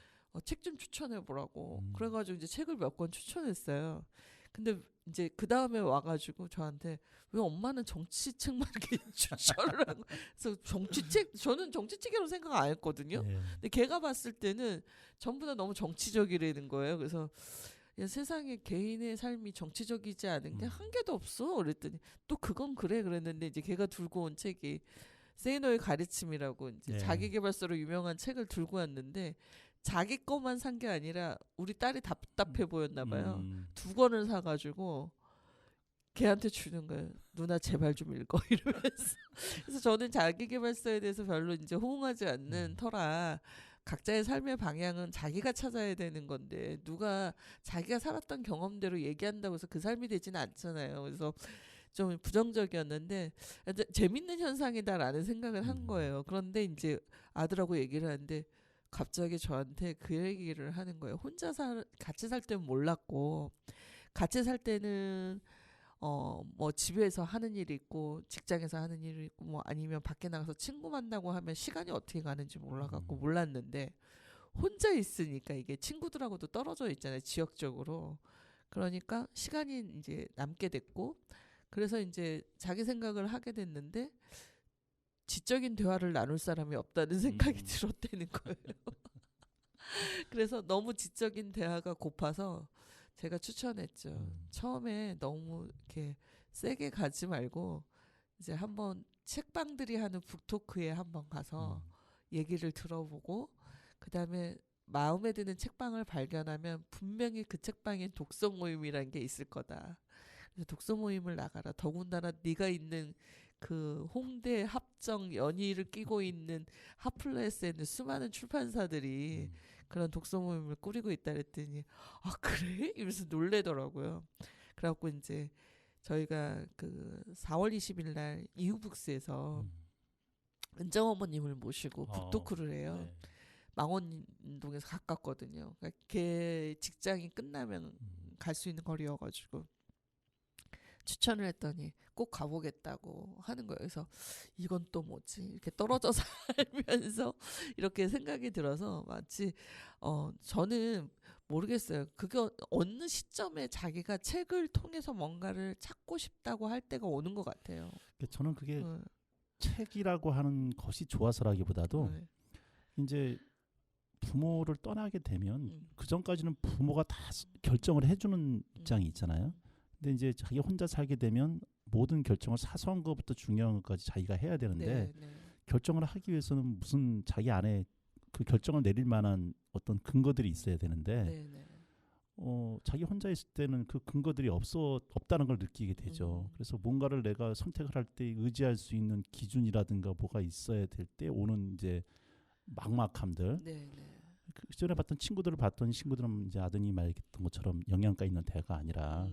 책 좀 추천해 보라고. 그래가지고 이제 책을 몇 권 추천했어요. 근데 이제 그 다음에 와가지고 저한테 왜 엄마는 정치책만 이렇게 추천을 하고 그래서 정치책 저는 정치책이라고 생각 안 했거든요. 예. 근데 걔가 봤을 때는 전부 다 너무 정치적이라는 거예요. 그래서 야, 세상에 개인의 삶이 정치적이지 않은 게 한 개도 없어. 그랬더니 또 그건 그래 그랬는데 이제 걔가 들고 온 책이 세이노의 가르침이라고 이제 네. 자기계발서로 유명한 책을 들고 왔는데 자기 거만 산 게 아니라 우리 딸이 답답해 보였나 봐요. 2권을 사가지고 걔한테 주는 거예요. 누나 제발 좀 읽어 이러면서. 그래서 저는 자기계발서에 대해서 별로 이제 호응하지 않는 터라 각자의 삶의 방향은 자기가 찾아야 되는 건데 누가 자기가 살았던 경험대로 얘기한다고 해서 그 삶이 되지는 않잖아요. 그래서 좀 부정적이었는데 재밌는 현상이다라는 생각을 한 거예요. 그런데 이제 아들하고 얘기를 하는데 갑자기 저한테 그 얘기를 하는 거예요. 같이 살 때는 몰랐고 같이 살 때는 뭐 집에서 하는 일이 있고 직장에서 하는 일이 있고 뭐 아니면 밖에 나가서 친구 만나고 하면 시간이 어떻게 가는지 몰라갖고 몰랐는데 혼자 있으니까 이게 친구들하고도 떨어져 있잖아요. 지역적으로. 그러니까 시간이 이제 남게 됐고 그래서 이제 자기 생각을 하게 됐는데 지적인 대화를 나눌 사람이 없다는 생각이 들었다는 거예요. 그래서 너무 지적인 대화가 고파서 제가 추천했죠. 처음에 너무 이렇게 세게 가지 말고 이제 한번 책방들이 하는 북토크에 한번 가서 얘기를 들어보고 그다음에 마음에 드는 책방을 발견하면 분명히 그 책방엔 독서 모임이라는 게 있을 거다. 그래서 독서 모임을 나가라. 더군다나 네가 있는 그 홍대 합정 연희를 끼고 있는 핫플레스에 있는 수많은 출판사들이 그런 독서 모임을 꾸리고 있다 그랬더니 아 그래? 이러면서 놀래더라고요. 그래갖고 이제 저희가 그 4월 20일 날 이후북스에서 은정 어머님을 모시고 북토크를 해요. 네. 망원동에서 가깝거든요. 그러니까 걔 직장이 끝나면 갈 수 있는 거리여가지고 추천을 했더니 꼭 가보겠다고 하는 거예요. 그래서 이건 또 뭐지? 이렇게 떨어져 살면서 이렇게 생각이 들어서 마치 저는 모르겠어요. 그게 어느 시점에 자기가 책을 통해서 뭔가를 찾고 싶다고 할 때가 오는 것 같아요. 저는 그게 책이라고 하는 것이 좋아서라기보다도 이제 부모를 떠나게 되면 그 전까지는 부모가 다 결정을 해주는 입장이 있잖아요. 근데 이제 자기 혼자 살게 되면 모든 결정을 사소한 것부터 중요한 것까지 자기가 해야 되는데 결정을 하기 위해서는 무슨 자기 안에 그 결정을 내릴 만한 어떤 근거들이 있어야 되는데 자기 혼자 있을 때는 그 근거들이 없다는 걸 느끼게 되죠. 그래서 뭔가를 내가 선택을 할 때 의지할 수 있는 기준이라든가 뭐가 있어야 될 때 오는 이제 막막함들. 그 전에 봤던 친구들을 봤더니 친구들은 이제 아드님이 말했던 것처럼 영양가 있는 대화가 아니라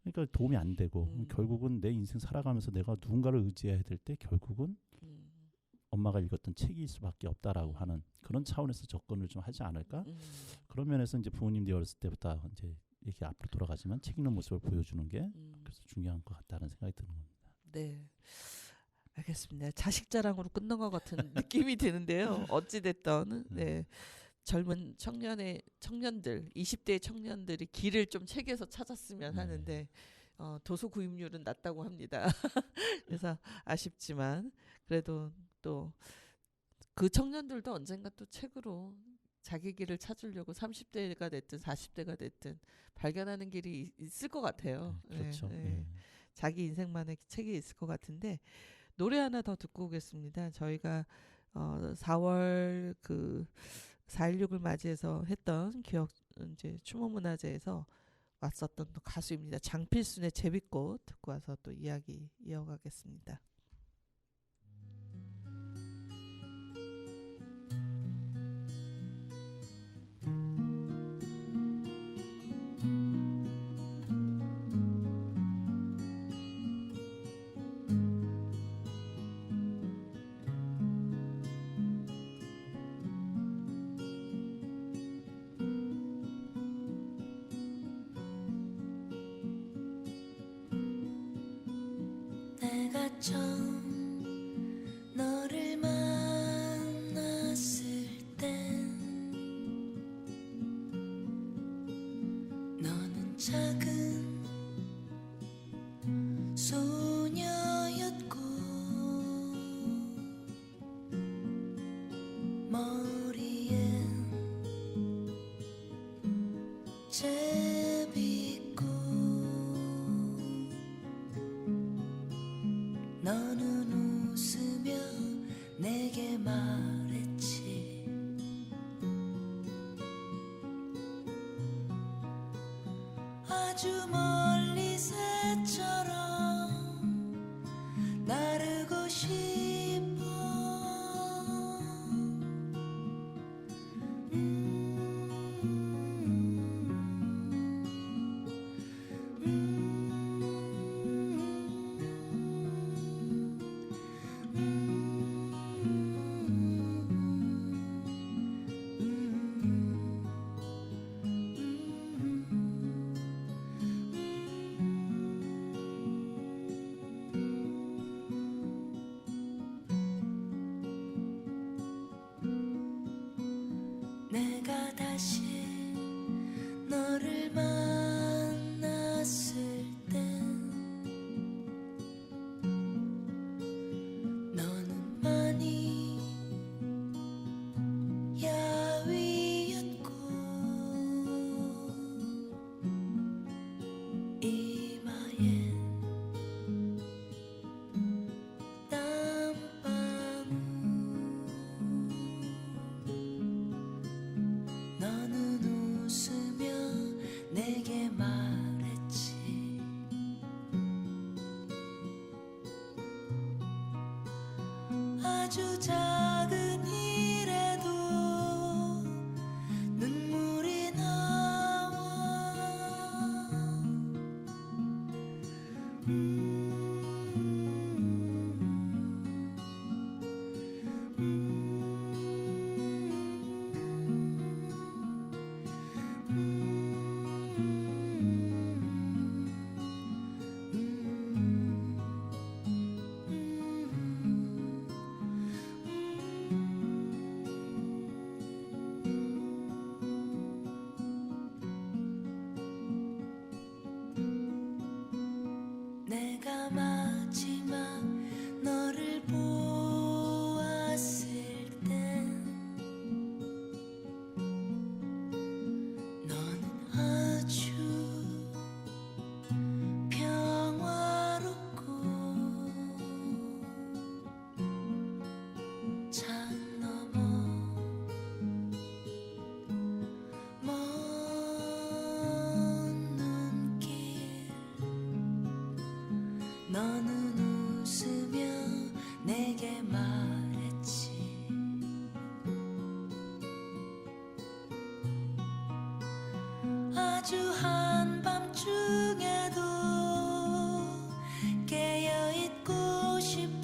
그러니까 도움이 안 되고 결국은 내 인생 살아가면서 내가 누군가를 의지해야 될 때 결국은 엄마가 읽었던 책일 수밖에 없다라고 하는 그런 차원에서 접근을 좀 하지 않을까? 그런 면에서 이제 부모님들이 어렸을 때부터 이제 이렇게 앞으로 돌아가지만 책 읽는 모습을 보여주는 게 그래서 중요한 것 같다는 생각이 드는 겁니다. 네. 알겠습니다. 자식 자랑으로 끝난 것 같은 느낌이 드는데요. 어찌됐든 젊은 청년들 20대 청년들이 길을 좀 책에서 찾았으면 하는데 도서 구입률은 낮다고 합니다. 그래서 아쉽지만 그래도 또 그 청년들도 언젠가 또 책으로 자기 길을 찾으려고 30대가 됐든 40대가 됐든 발견하는 길이 있을 것 같아요. 그렇죠. 자기 인생만의 책이 있을 것 같은데 노래 하나 더 듣고 오겠습니다. 저희가 4월 그 4.16을 맞이해서 했던 기억 이제 추모문화제에서 왔었던 또 가수입니다. 장필순의 제비꽃 듣고 와서 또 이야기 이어가겠습니다. 내가 처음 너를 만났을 땐 너는 작은 아주 멀리 새처럼 나르고 싶어. 내가 다시 너를 만났을 땐 너는 많이 야위었고 이마엔 땀방울. 너는 웃으며 내게 말했지. 아주 작은 일에도 눈물이 나와. 내가 마지막 너를 보았을 땐 너는 아주 평화롭고 산 너머 먼 눈길. 너는 웃으며 내게 말했지. 아주 한밤중에도 깨어있고 싶어.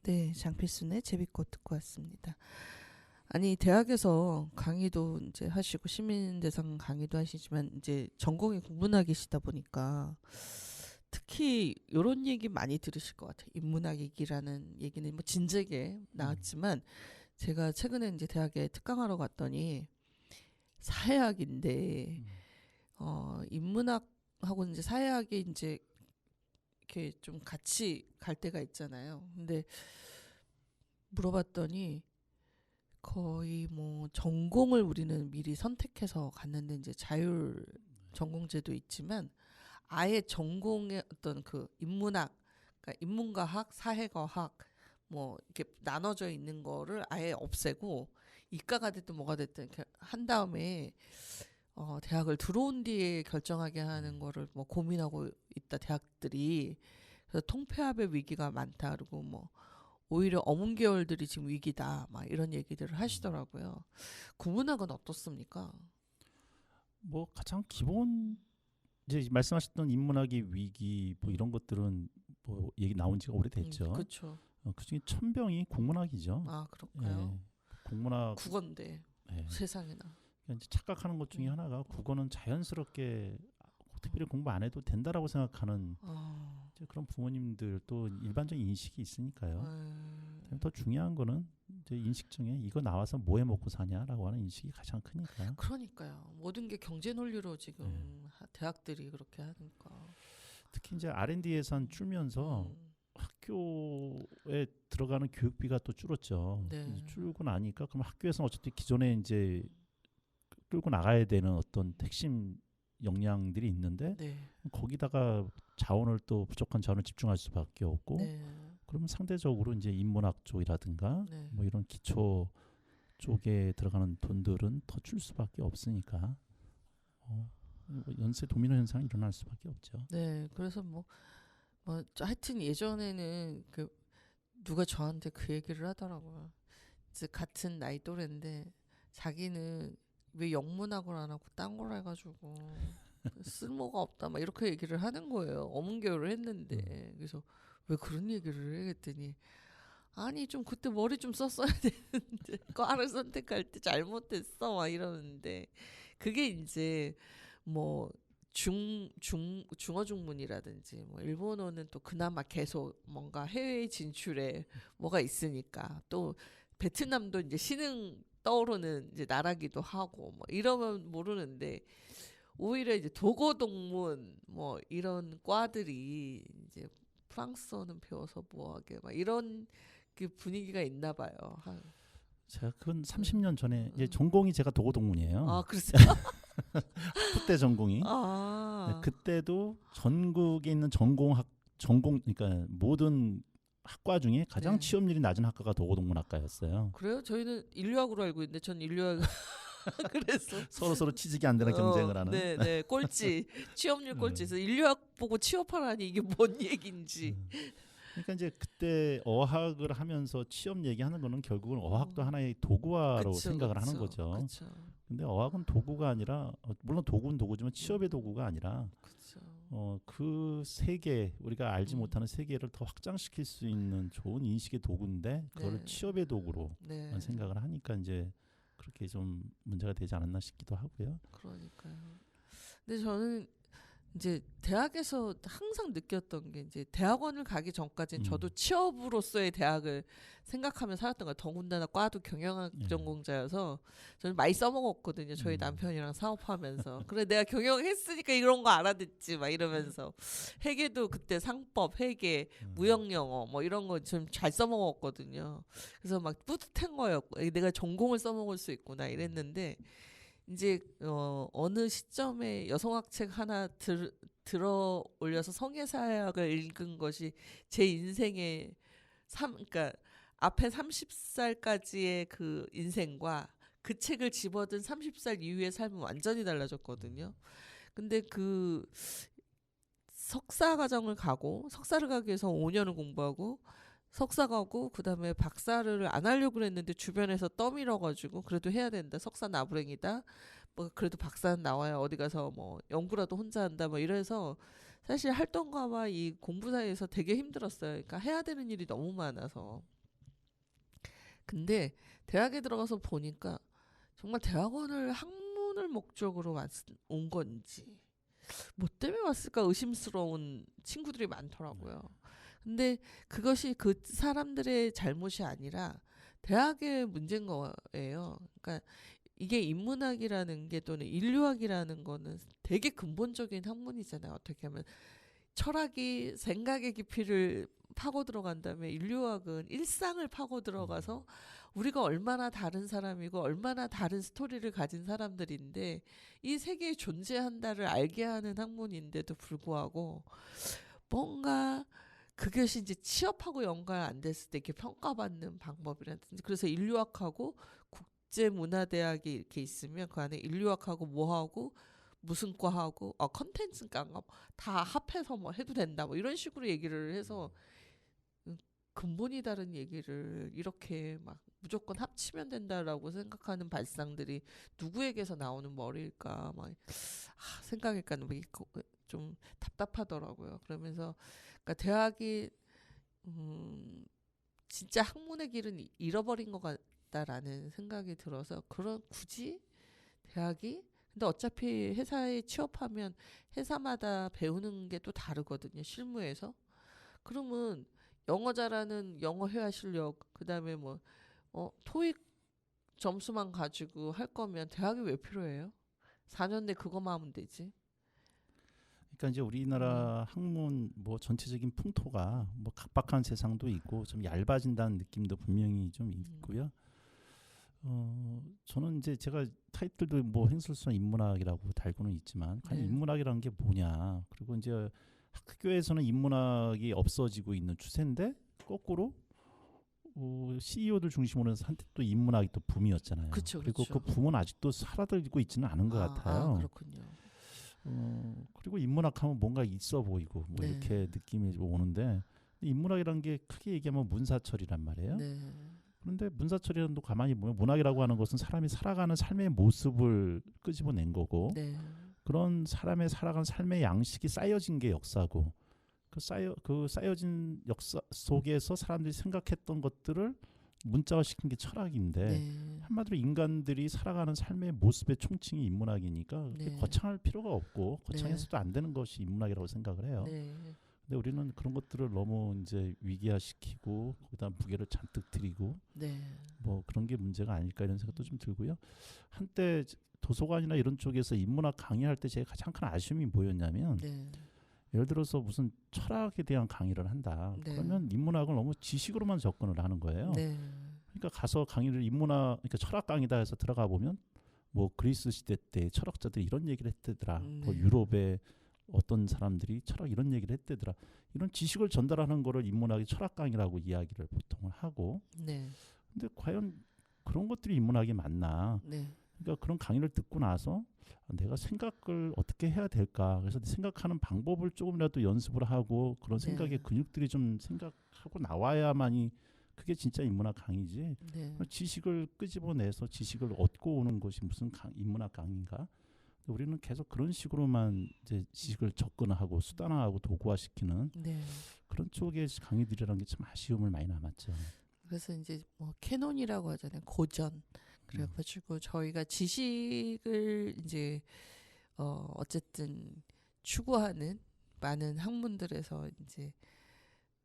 네, 장필순의 제비꽃 듣고 왔습니다. 아니 대학에서 강의도 이제 하시고 시민대상 강의도 하시지만 이제 전공이 국문학이시다 보니까 특히 이런 얘기 많이 들으실 것 같아요. 인문학이라는 얘기는 뭐 진작에 나왔지만 제가 최근에 이제 대학에 특강하러 갔더니 사회학인데 인문학하고 이제 사회학이 이제 이렇게 좀 같이 갈 때가 있잖아요. 근데 물어봤더니 거의 뭐 전공을 우리는 미리 선택해서 갔는데 이제 자율 전공제도 있지만 아예 전공의 어떤 그 인문학, 그러니까 인문과학, 사회과학 뭐 이렇게 나눠져 있는 거를 아예 없애고 이과가 됐든 뭐가 됐든 이렇게 한 다음에 대학을 들어온 뒤에 결정하게 하는 거를 뭐 고민하고 있다 대학들이. 그래서 통폐합의 위기가 많다 그리고 뭐 오히려 어문계열들이 지금 위기다 막 이런 얘기들을 하시더라고요. 국문학은 어떻습니까? 뭐 가장 기본 이제 말씀하셨던 인문학의 위기 뭐 이런 것들은 뭐 얘기 나온 지가 오래됐죠. 그렇죠. 그중에 천병이 국문학이죠. 아 그럴까요? 국문학 국어인데 세상에나. 그러니까 이제 착각하는 것 중에 하나가 국어는 자연스럽게 특별히 공부 안 해도 된다라고 생각하는 이제 그런 부모님들 또 일반적인 인식이 있으니까요. 더 중요한 거는 이제 인식정에 이거 나와서 뭐 해 먹고 사냐라고 하는 인식이 가장 크니까. 그러니까요. 모든 게 경제 논리로 지금 네. 대학들이 그렇게 하니까. 특히 이제 R&D 예산 줄면서 음, 학교에 들어가는 교육비가 또 줄었죠. 네. 이제 줄고 나니까 그럼 학교에서 어쨌든 기존에 이제 끌고 나가야 되는 어떤 핵심 역량들이 있는데 네. 거기다가 자원을 또 부족한 자원을 집중할 수밖에 없고 네. 그러면 상대적으로 이제 인문학 쪽이라든가 네. 뭐 이런 기초 쪽에 들어가는 돈들은 더 줄 수밖에 없으니까 뭐 연쇄 도미노 현상이 일어날 수밖에 없죠. 네. 그래서 뭐 하여튼 예전에는 그 누가 저한테 그 얘기를 하더라고요. 이제 같은 나이 또래인데 자기는 왜 영문학을 안 하고 딴 걸 해가지고 쓸모가 없다 막 이렇게 얘기를 하는 거예요. 어문교육을 했는데. 그래서 왜 그런 얘기를 해 했더니 아니 좀 그때 머리 좀 썼어야 되는데 과를 선택할 때 잘못했어 막 이러는데 그게 이제 뭐 중어 중문이라든지 뭐 일본어는 또 그나마 계속 뭔가 해외 진출에 뭐가 있으니까 또 베트남도 이제 신흥 떠오르는 이제 나라기도 하고 뭐 이러면 모르는데 오히려 이제 도고동문 뭐 이런 과들이 이제 프랑스어는 배워서 뭐하게 막 이런 그 분위기가 있나 봐요. 제가 그건 30년 전에 이제 전공이 제가 도고동문이에요. 아 그랬어요? 그때 전공이. 아 네, 그때도 전국에 있는 전공 그러니까 모든 학과 중에 가장 네. 취업률이 낮은 학과가 도고동문학과였어요. 그래요? 저희는 인류학으로 알고 있는데 전 인류학 그래서 서로 취직이 안 되는 경쟁을 하는. 네, 꼴찌 취업률 꼴찌. 그래서 인류학 보고 취업하라니 이게 뭔 얘긴지. 그러니까 이제 그때 어학을 하면서 취업 얘기하는 거는 결국은 어학도 하나의 도구화로 그쵸, 생각을 하는 그쵸, 거죠. 그쵸, 근데 어학은 도구가 아니라 물론 도구는 도구지만 취업의 도구가 아니라 그쵸. 그 세계 우리가 알지 못하는 세계를 더 확장시킬 수 있는 좋은 인식의 도구인데 그걸 네. 취업의 도구로 네. 생각을 하니까 이제 그렇게 좀 문제가 되지 않았나 싶기도 하고요. 그러니까요. 근데 저는 이제 대학에서 항상 느꼈던 게 이제 대학원을 가기 전까지는 저도 취업으로서의 대학을 생각하며 살았던 거예요. 더군다나 과도 경영학 전공자여서 저는 많이 써먹었거든요. 저희 남편이랑 사업하면서. 그래 내가 경영했으니까 이런 거 알아듣지 막 이러면서 회계도 그때 상법, 회계, 무역영어 뭐 이런 거 좀 잘 써먹었거든요. 그래서 막 뿌듯한 거예요. 내가 전공을 써먹을 수 있구나 이랬는데 이제 어느 시점에 여성학 책 하나 들어 올려서 성애사학을 읽은 것이 제 인생의 그러니까 앞에 30살까지의 그 인생과 그 책을 집어든 30살 이후의 삶은 완전히 달라졌거든요. 근데 그 석사 과정을 가고 석사를 가기 위해서 5년을 공부하고 석사 가고 그다음에 박사를 안 하려고 그랬는데 주변에서 떠밀어가지고 그래도 해야 된다. 석사 나부랭이다. 뭐 그래도 박사는 나와야 어디 가서 뭐 연구라도 혼자 한다. 뭐 이래서 사실 활동가와 이 공부 사이에서 되게 힘들었어요. 그러니까 해야 되는 일이 너무 많아서. 근데 대학에 들어가서 보니까 정말 대학원을 학문을 목적으로 온 건지 뭐 때문에 왔을까 의심스러운 친구들이 많더라고요. 근데 그것이 그 사람들의 잘못이 아니라 대학의 문제인 거예요. 그러니까 이게 인문학이라는 게 또는 인류학이라는 거는 되게 근본적인 학문이잖아요. 어떻게 하면 철학이 생각의 깊이를 파고 들어간 다음에 인류학은 일상을 파고 들어가서 우리가 얼마나 다른 사람이고 얼마나 다른 스토리를 가진 사람들인데 이 세계에 존재한다를 알게 하는 학문인데도 불구하고 뭔가 그것이 이제 취업하고 연관 안 됐을 때 이렇게 평가받는 방법이라든지 그래서 인류학하고 국제문화대학이 이렇게 있으면 그 안에 인류학하고 뭐하고 무슨 과하고 컨텐츠과인가 다 합해서 뭐 해도 된다 뭐 이런 식으로 얘기를 해서 근본이 다른 얘기를 이렇게 막 무조건 합치면 된다라고 생각하는 발상들이 누구에게서 나오는 머리일까 막 생각하니까 좀 답답하더라고요. 그러면서 그러니까 대학이 진짜 학문의 길은 잃어버린 것 같다라는 생각이 들어서 그런 굳이 대학이 근데 어차피 회사에 취업하면 회사마다 배우는 게 또 다르거든요. 실무에서. 그러면 영어 잘하는 영어 회화 실력 그다음에 뭐 토익 점수만 가지고 할 거면 대학이 왜 필요해요? 4년대 그거만 하면 되지. 그러니까 이제 우리나라 학문 뭐 전체적인 풍토가 뭐 각박한 세상도 있고 좀 얇아진다는 느낌도 분명히 좀 있고요. 저는 이제 제가 타이틀도 뭐 행설수나 인문학이라고 달고는 있지만 과연 네. 인문학이라는 게 뭐냐. 그리고 이제 학교에서는 인문학이 없어지고 있는 추세인데 거꾸로 CEO들 중심으로 해서 한때 또 인문학이 또 붐이었잖아요. 그쵸, 그리고 그쵸. 그 붐은 아직도 사라지고 있지는 않은 것 같아요. 그렇군요. 그리고 인문학하면 뭔가 있어 보이고 뭐 네. 이렇게 느낌이 오는데 인문학이라는 게 크게 얘기하면 문사철이란 말이에요. 네. 그런데 문사철이라는 또 가만히 보면 문학이라고 하는 것은 사람이 살아가는 삶의 모습을 끄집어낸 거고 네. 그런 사람의 살아가는 삶의 양식이 쌓여진 게 역사고 그 쌓여진 역사 속에서 사람들이 생각했던 것들을 문자화시킨 게 철학인데 네. 한마디로 인간들이 살아가는 삶의 모습의 총칭이 인문학이니까 그렇게 네. 거창할 필요가 없고 네. 거창해서도 안 되는 것이 인문학이라고 생각을 해요. 네. 근데 우리는 그런 것들을 너무 이제 위기화시키고 거기다 무게를 잔뜩 들이고 네. 뭐 그런 게 문제가 아닐까 이런 생각도 좀 들고요. 한때 도서관이나 이런 쪽에서 인문학 강의할 때 제가 가장 큰 아쉬움이 뭐였냐면 네. 예를 들어서 무슨 철학에 대한 강의를 한다. 네. 그러면 인문학을 너무 지식으로만 접근을 하는 거예요. 네. 그러니까 가서 강의를 그러니까 철학 강의다 해서 들어가 보면 뭐 그리스 시대 때 철학자들이 이런 얘기를 했대더라. 뭐 네. 유럽의 어떤 사람들이 철학 이런 얘기를 했대더라. 이런 지식을 전달하는 거를 인문학이 철학 강의라고 이야기를 보통 하고. 네. 근데 과연 그런 것들이 인문학이 맞나? 네. 그러니까 그런 강의를 듣고 나서 내가 생각을 어떻게 해야 될까? 그래서 생각하는 방법을 조금이라도 연습을 하고 그런 네. 생각의 근육들이 좀 생각하고 나와야만이 그게 진짜 인문학 강의지. 네. 지식을 끄집어내서 지식을 얻고 오는 것이 무슨 인문학 강의인가? 우리는 계속 그런 식으로만 이제 지식을 접근하고 수단화하고 도구화시키는 네. 그런 쪽의 강의들이라는 게 참 아쉬움을 많이 남았죠. 그래서 이제 뭐 캐논이라고 하잖아요. 고전. 그래가지고 저희가 지식을 이제 어쨌든 추구하는 많은 학문들에서 이제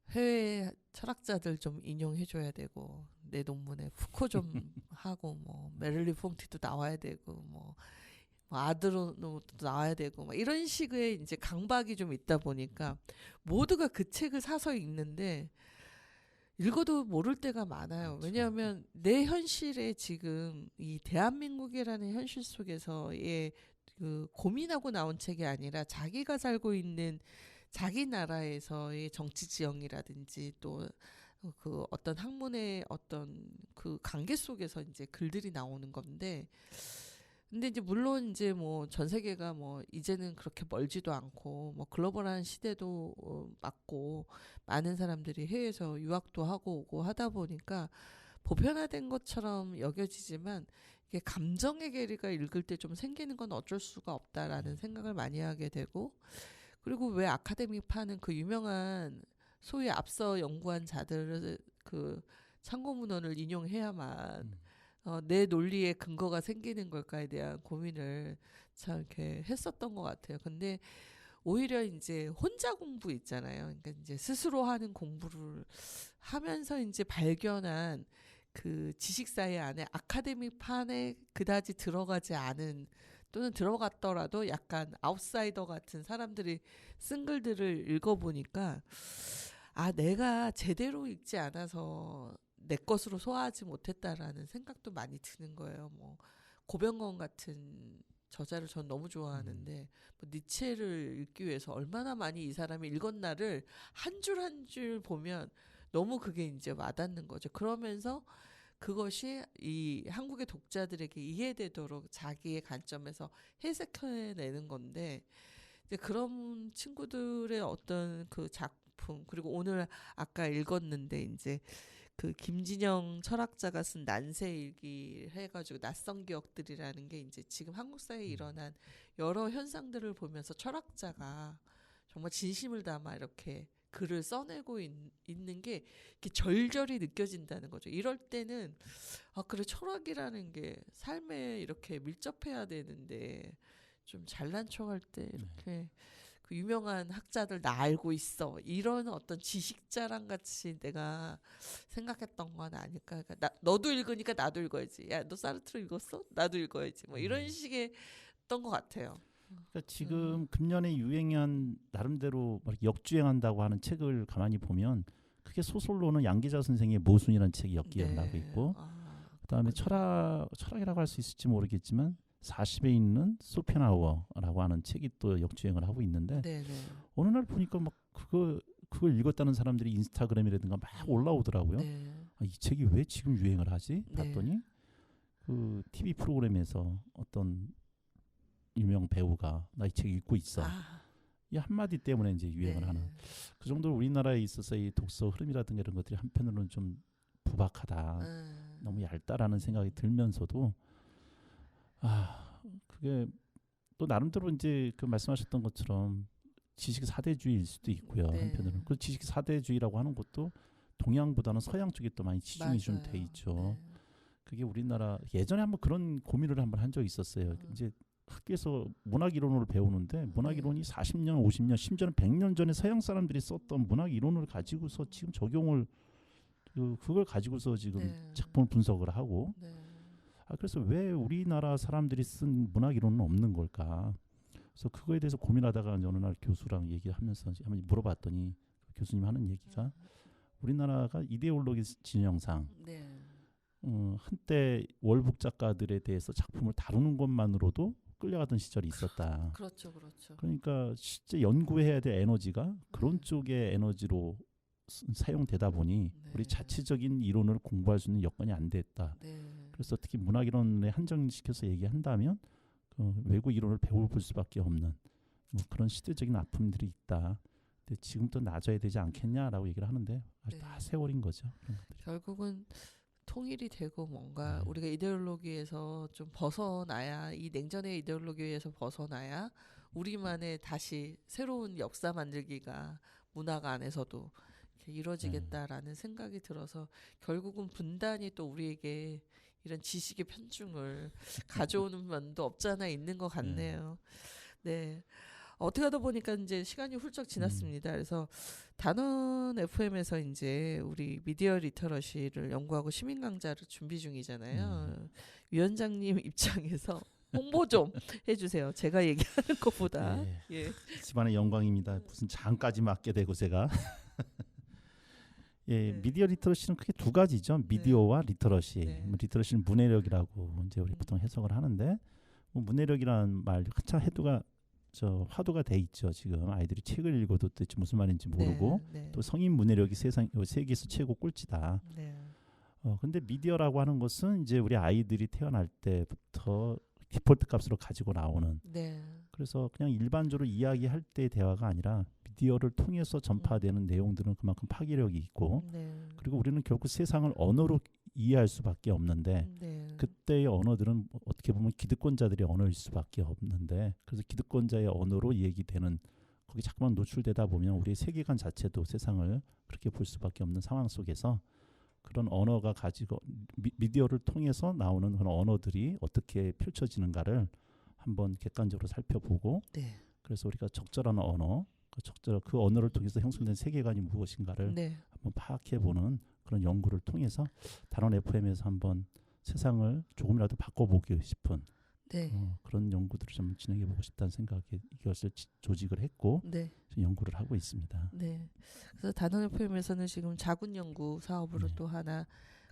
해외 철학자들 좀 인용해줘야 되고 내 논문에 푸코 좀 하고 뭐 메를리 퐁티도 나와야 되고 뭐 아드로노도 나와야 되고 막 이런 식의 이제 강박이 좀 있다 보니까 모두가 그 책을 사서 읽는데 읽어도 모를 때가 많아요. 그렇죠. 왜냐하면 내 현실에 지금 이 대한민국이라는 현실 속에서의 그 고민하고 나온 책이 아니라 자기가 살고 있는 자기 나라에서의 정치 지형이라든지 또 그 어떤 학문의 어떤 그 관계 속에서 이제 글들이 나오는 건데 근데 이제 물론 이제 뭐 전 세계가 뭐 이제는 그렇게 멀지도 않고 뭐 글로벌한 시대도 맞고 많은 사람들이 해외에서 유학도 하고 오고 하다 보니까 보편화된 것처럼 여겨지지만 이게 감정의 괴리가 읽을 때 좀 생기는 건 어쩔 수가 없다라는 생각을 많이 하게 되고 그리고 왜 아카데미파는 그 유명한 소위 앞서 연구한 자들을 그 참고 문헌을 인용해야만 내 논리에 근거가 생기는 걸까에 대한 고민을 참 이렇게 했었던 것 같아요. 근데 오히려 이제 혼자 공부 있잖아요. 그러니까 이제 스스로 하는 공부를 하면서 이제 발견한 그 지식사회 안에 아카데미판에 그다지 들어가지 않은 또는 들어갔더라도 약간 아웃사이더 같은 사람들이 쓴 글들을 읽어보니까 아 내가 제대로 읽지 않아서 내 것으로 소화하지 못했다라는 생각도 많이 드는 거예요. 뭐 고병건 같은 저자를 전 너무 좋아하는데 뭐 니체를 읽기 위해서 얼마나 많이 이 사람이 읽었나를 한 줄 한 줄 보면 너무 그게 이제 와닿는 거죠. 그러면서 그것이 이 한국의 독자들에게 이해되도록 자기의 관점에서 해석해내는 건데 이제 그런 친구들의 어떤 그 작품 그리고 오늘 아까 읽었는데 이제 그 김진영 철학자가 쓴 난세일기 해가지고 낯선 기억들이라는 게 이제 지금 한국 사회에 일어난 여러 현상들을 보면서 철학자가 정말 진심을 담아 이렇게 글을 써내고 있는 게 이렇게 절절히 느껴진다는 거죠. 이럴 때는 아 그래 철학이라는 게 삶에 이렇게 밀접해야 되는데 좀 잘난 척할 때 이렇게 그 유명한 학자들 나 알고 있어 이런 어떤 지식자랑 같이 내가 생각했던 건 아닐까. 그러니까 너도 읽으니까 나도 읽어야지. 야, 너 사르트르 읽었어? 나도 읽어야지. 뭐 이런 식의 했던 것 같아요. 그러니까 지금 금년에 유행한 나름대로 뭐 이렇게 역주행한다고 하는 책을 가만히 보면 그게 소설로는 양기자 선생의 모순이라는 책이 역기행을 하고 있고 그다음에 철학이라고 할 수 있을지 모르겠지만 40에 있는 소펜하우어라고 하는 책이 또 역주행을 하고 있는데 네네. 어느 날 보니까 막 그걸 읽었다는 사람들이 인스타그램이라든가 막 올라오더라고요. 네. 이 책이 왜 지금 유행을 하지? 네. 봤더니 그 TV 프로그램에서 어떤 유명 배우가 나 이 책 읽고 있어. 이 한마디 때문에 이제 유행을 네. 하는. 그 정도로 우리나라에 있어서 이 독서 흐름이라든가 이런 것들이 한편으로는 좀 부박하다. 너무 얇다라는 생각이 들면서도 그게 또 나름대로 이제 그 말씀하셨던 것처럼 지식 사대주의일 수도 있고요. 네. 한편으로는 그 지식 사대주의라고 하는 것도 동양보다는 서양 쪽에 또 많이 치중이 좀 돼 있죠. 네. 그게 우리나라 예전에 한번 그런 고민을 한번 한 적이 있었어요. 이제 학교에서 문학 이론을 배우는데 문학 이론이 40년, 50년, 심지어는 100년 전에 서양 사람들이 썼던 문학 이론을 가지고서 지금 적용을 그걸 가지고서 지금 네. 작품을 분석을 하고 네. 그래서 왜 우리나라 사람들이 쓴 문학 이론은 없는 걸까? 그래서 그거에 대해서 고민하다가 어느 날 교수랑 얘기하면서 한번 물어봤더니 교수님 하는 얘기가 우리나라가 이데올로기 진영상 네. 한때 월북 작가들에 대해서 작품을 다루는 것만으로도 끌려가던 시절이 있었다. 그렇죠, 그렇죠. 그러니까 실제 연구해야 될 에너지가 그런 쪽의 에너지로 사용되다 보니 네. 우리 자체적인 이론을 공부할 수 있는 여건이 안 됐다. 네. 그래서 특히 문학 이론에 한정시켜서 얘기한다면 외국 이론을 배워볼 수밖에 없는 뭐 그런 시대적인 아픔들이 있다. 근데 지금부터 낮아야 되지 않겠냐라고 얘기를 하는데 네. 다 세월인 거죠. 그런 것들이. 결국은 통일이 되고 뭔가 네. 우리가 이데올로기에서 좀 벗어나야 이 냉전의 이데올로기에서 벗어나야 우리만의 다시 새로운 역사 만들기가 문학 안에서도 이렇게 이루어지겠다라는 생각이 들어서 결국은 분단이 또 우리에게 이런 지식의 편중을 가져오는 면도 없잖아 있는 것 같네요. 네. 어떻게 하다 보니까 이제 시간이 훌쩍 지났습니다. 그래서 단원 FM에서 이제 우리 미디어 리터러시를 연구하고 시민 강좌를 준비 중이잖아요. 위원장님 입장에서 홍보 좀 해주세요. 제가 얘기하는 것보다. 네. 예. 집안의 영광입니다. 무슨 장까지 맡게 되고 제가. 예, 네. 미디어 리터러시는 크게 두 가지죠. 미디어와 리터러시. 네. 뭐 리터러시는 문해력이라고 이제 우리 보통 해석을 하는데 뭐 문해력이라는 말 한참 화두가 돼 있죠. 지금 아이들이 책을 읽어도 도대체 무슨 말인지 모르고 네. 또 성인 문해력이 세계에서 최고 꼴찌다. 네. 근데 미디어라고 하는 것은 이제 우리 아이들이 태어날 때부터 디폴트 값으로 가지고 나오는. 네. 그래서 그냥 일반적으로 이야기할 때의 대화가 아니라 미디어를 통해서 전파되는 내용들은 그만큼 파괴력이 있고 네. 그리고 우리는 결국 세상을 언어로 이해할 수밖에 없는데 네. 그때의 언어들은 어떻게 보면 기득권자들의 언어일 수밖에 없는데 그래서 기득권자의 언어로 얘기되는 거기 자꾸만 노출되다 보면 우리의 세계관 자체도 세상을 그렇게 볼 수밖에 없는 상황 속에서 그런 언어가 가지고 미디어를 통해서 나오는 그런 언어들이 어떻게 펼쳐지는가를 한번 객관적으로 살펴보고 네. 그래서 우리가 적절한 언어 그 언어를 통해서 형성된 세계관이 무엇인가를 네. 한번 파악해보는 그런 연구를 통해서 단원 FM에서 한번 세상을 조금이라도 바꿔보고 싶은 네. 그런 연구들을 좀 진행해보고 싶다는 생각에 이것을 조직을 했고 네. 연구를 하고 있습니다. 네. 그래서 단원 FM에서는 지금 자군 연구 사업으로 네. 또 하나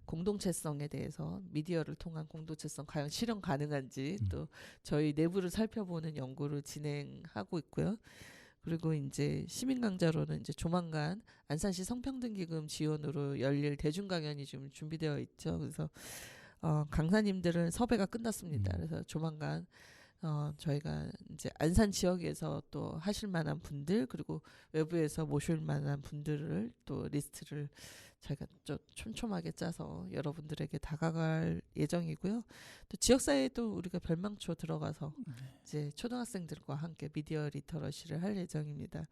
공동체성에 대해서 미디어를 통한 공동체성 과연 실현 가능한지 또 저희 내부를 살펴보는 연구를 진행하고 있고요. 그리고 이제 시민 강좌로는 이제 조만간 안산시 성평등기금 지원으로 열릴 대중 강연이 지금 준비되어 있죠. 그래서 강사님들은 섭외가 끝났습니다. 그래서 조만간 저희가 이제 안산 지역에서 또 하실 만한 분들 그리고 외부에서 모실 만한 분들을 또 리스트를 저희가 좀 촘촘하게 짜서 여러분들에게 다가갈 예정이고요. 또 지역사회에도 우리가 별망초 들어가서 이제 초등학생들과 함께 미디어 리터러시를 할 예정입니다.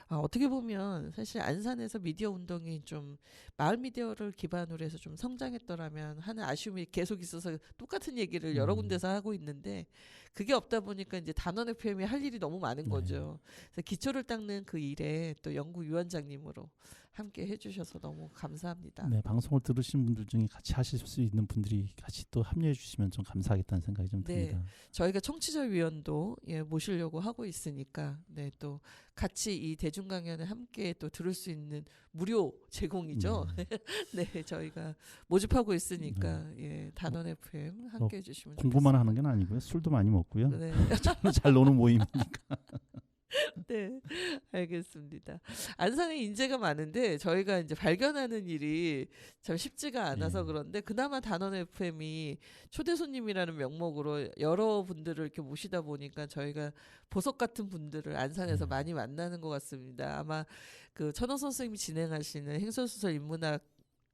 어떻게 보면 사실 안산에서 미디어 운동이 좀 마을 미디어를 기반으로 해서 좀 성장했더라면 하는 아쉬움이 계속 있어서 똑같은 얘기를 여러 군데서 하고 있는데 그게 없다 보니까 이제 단원 FM이 할 일이 너무 많은 네. 거죠. 그래서 기초를 닦는 그 일에 또 연구위원장님으로 함께 해주셔서 너무 감사합니다. 네, 방송을 들으신 분들 중에 같이 하실 수 있는 분들이 같이 또 합류해 주시면 좀 감사하겠다는 생각이 좀 네. 듭니다. 저희가 청취자위원도 모시려고 하고 있으니까 네, 또 같이 이 대중 강연을 함께 또 들을 수 있는 무료 제공이죠. 네, 저희가 모집하고 있으니까 단원 FM 함께 해주시면 공부만 좋겠습니다. 하는 건 아니고요. 술도 많이 먹고요. 네. 잘 노는 모임이니까. 네, 알겠습니다. 안산에 인재가 많은데 저희가 이제 발견하는 일이 참 쉽지가 않아서 네. 그런데 그나마 단원 FM이 초대 손님이라는 명목으로 여러 분들을 이렇게 모시다 보니까 저희가 보석 같은 분들을 안산에서 많이 만나는 것 같습니다. 아마 그 천원 선생님이 진행하시는 행설수설 인문학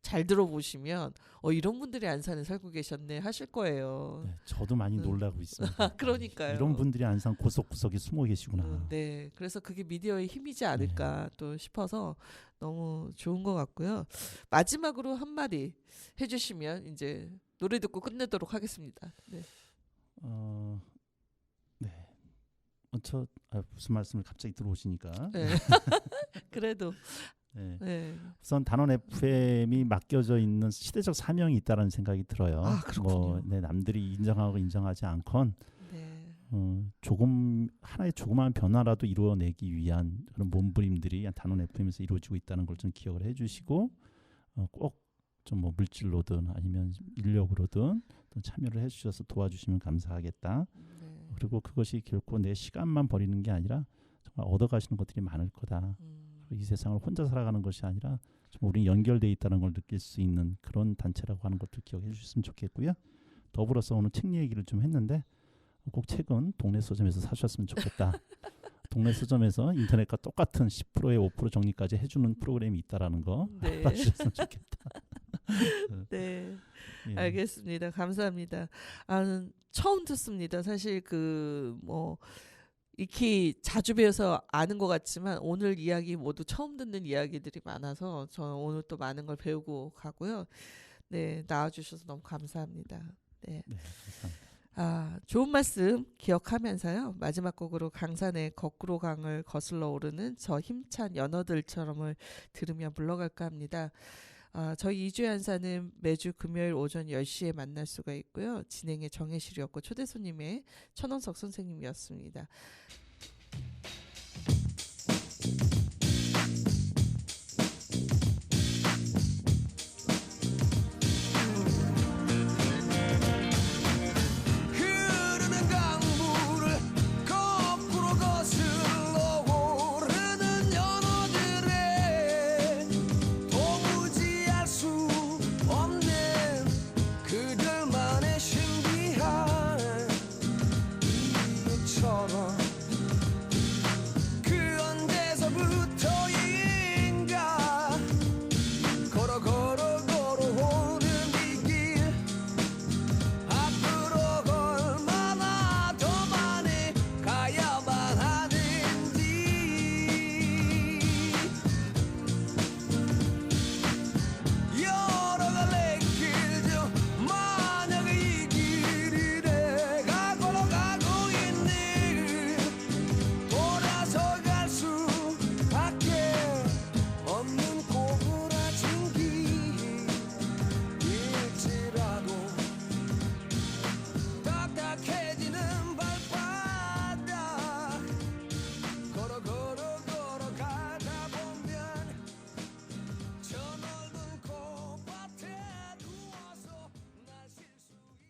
잘 들어보시면 이런 분들이 안산에 살고 계셨네 하실 거예요. 네, 저도 많이 놀라고 있습니다. 그러니까요. 이런 분들이 안산 구석구석에 숨어 계시구나. 네, 그래서 그게 미디어의 힘이지 않을까 또 싶어서 너무 좋은 것 같고요. 마지막으로 한마디 해주시면 이제 노래 듣고 끝내도록 하겠습니다. 네. 네. 무슨 말씀을 갑자기 들어오시니까. 네. 그래도 네. 네. 우선 단원 FM이 맡겨져 있는 시대적 사명이 있다는 생각이 들어요. 그렇군요. 네, 남들이 인정하고 인정하지 않건 네. 조금 하나의 조그마한 변화라도 이루어내기 위한 그런 몸부림들이 단원 FM에서 이루어지고 있다는 걸 좀 기억을 해주시고 꼭 좀 뭐 물질로든 아니면 인력으로든 또 참여를 해주셔서 도와주시면 감사하겠다. 네. 그리고 그것이 결코 내 시간만 버리는 게 아니라 정말 얻어가시는 것들이 많을 거다. 이 세상을 혼자 살아가는 것이 아니라 정말 우리 연결되어 있다는 걸 느낄 수 있는 그런 단체라고 하는 것도 기억해 주셨으면 좋겠고요. 더불어서 오늘 책 얘기를 좀 했는데 꼭 책은 동네 서점에서 사셨으면 좋겠다. 동네 서점에서 인터넷과 똑같은 10%에 5% 정리까지 해주는 프로그램이 있다라는 거 네. 알아주셨으면 좋겠다. 네. 예. 알겠습니다. 감사합니다. 처음 듣습니다. 사실 익히 자주 뵈어서 아는 것 같지만 오늘 이야기 모두 처음 듣는 이야기들이 많아서 저는 오늘 또 많은 걸 배우고 가고요. 네, 나와주셔서 너무 감사합니다. 네. 네, 감사합니다. 좋은 말씀 기억하면서요. 마지막 곡으로 강산의 거꾸로 강을 거슬러 오르는 저 힘찬 연어들처럼을 들으며 물러갈까 합니다. 저희 2주의 안산은 매주 금요일 오전 10시에 만날 수가 있고요. 진행의 정혜실이었고 초대 손님의 천원석 선생님이었습니다.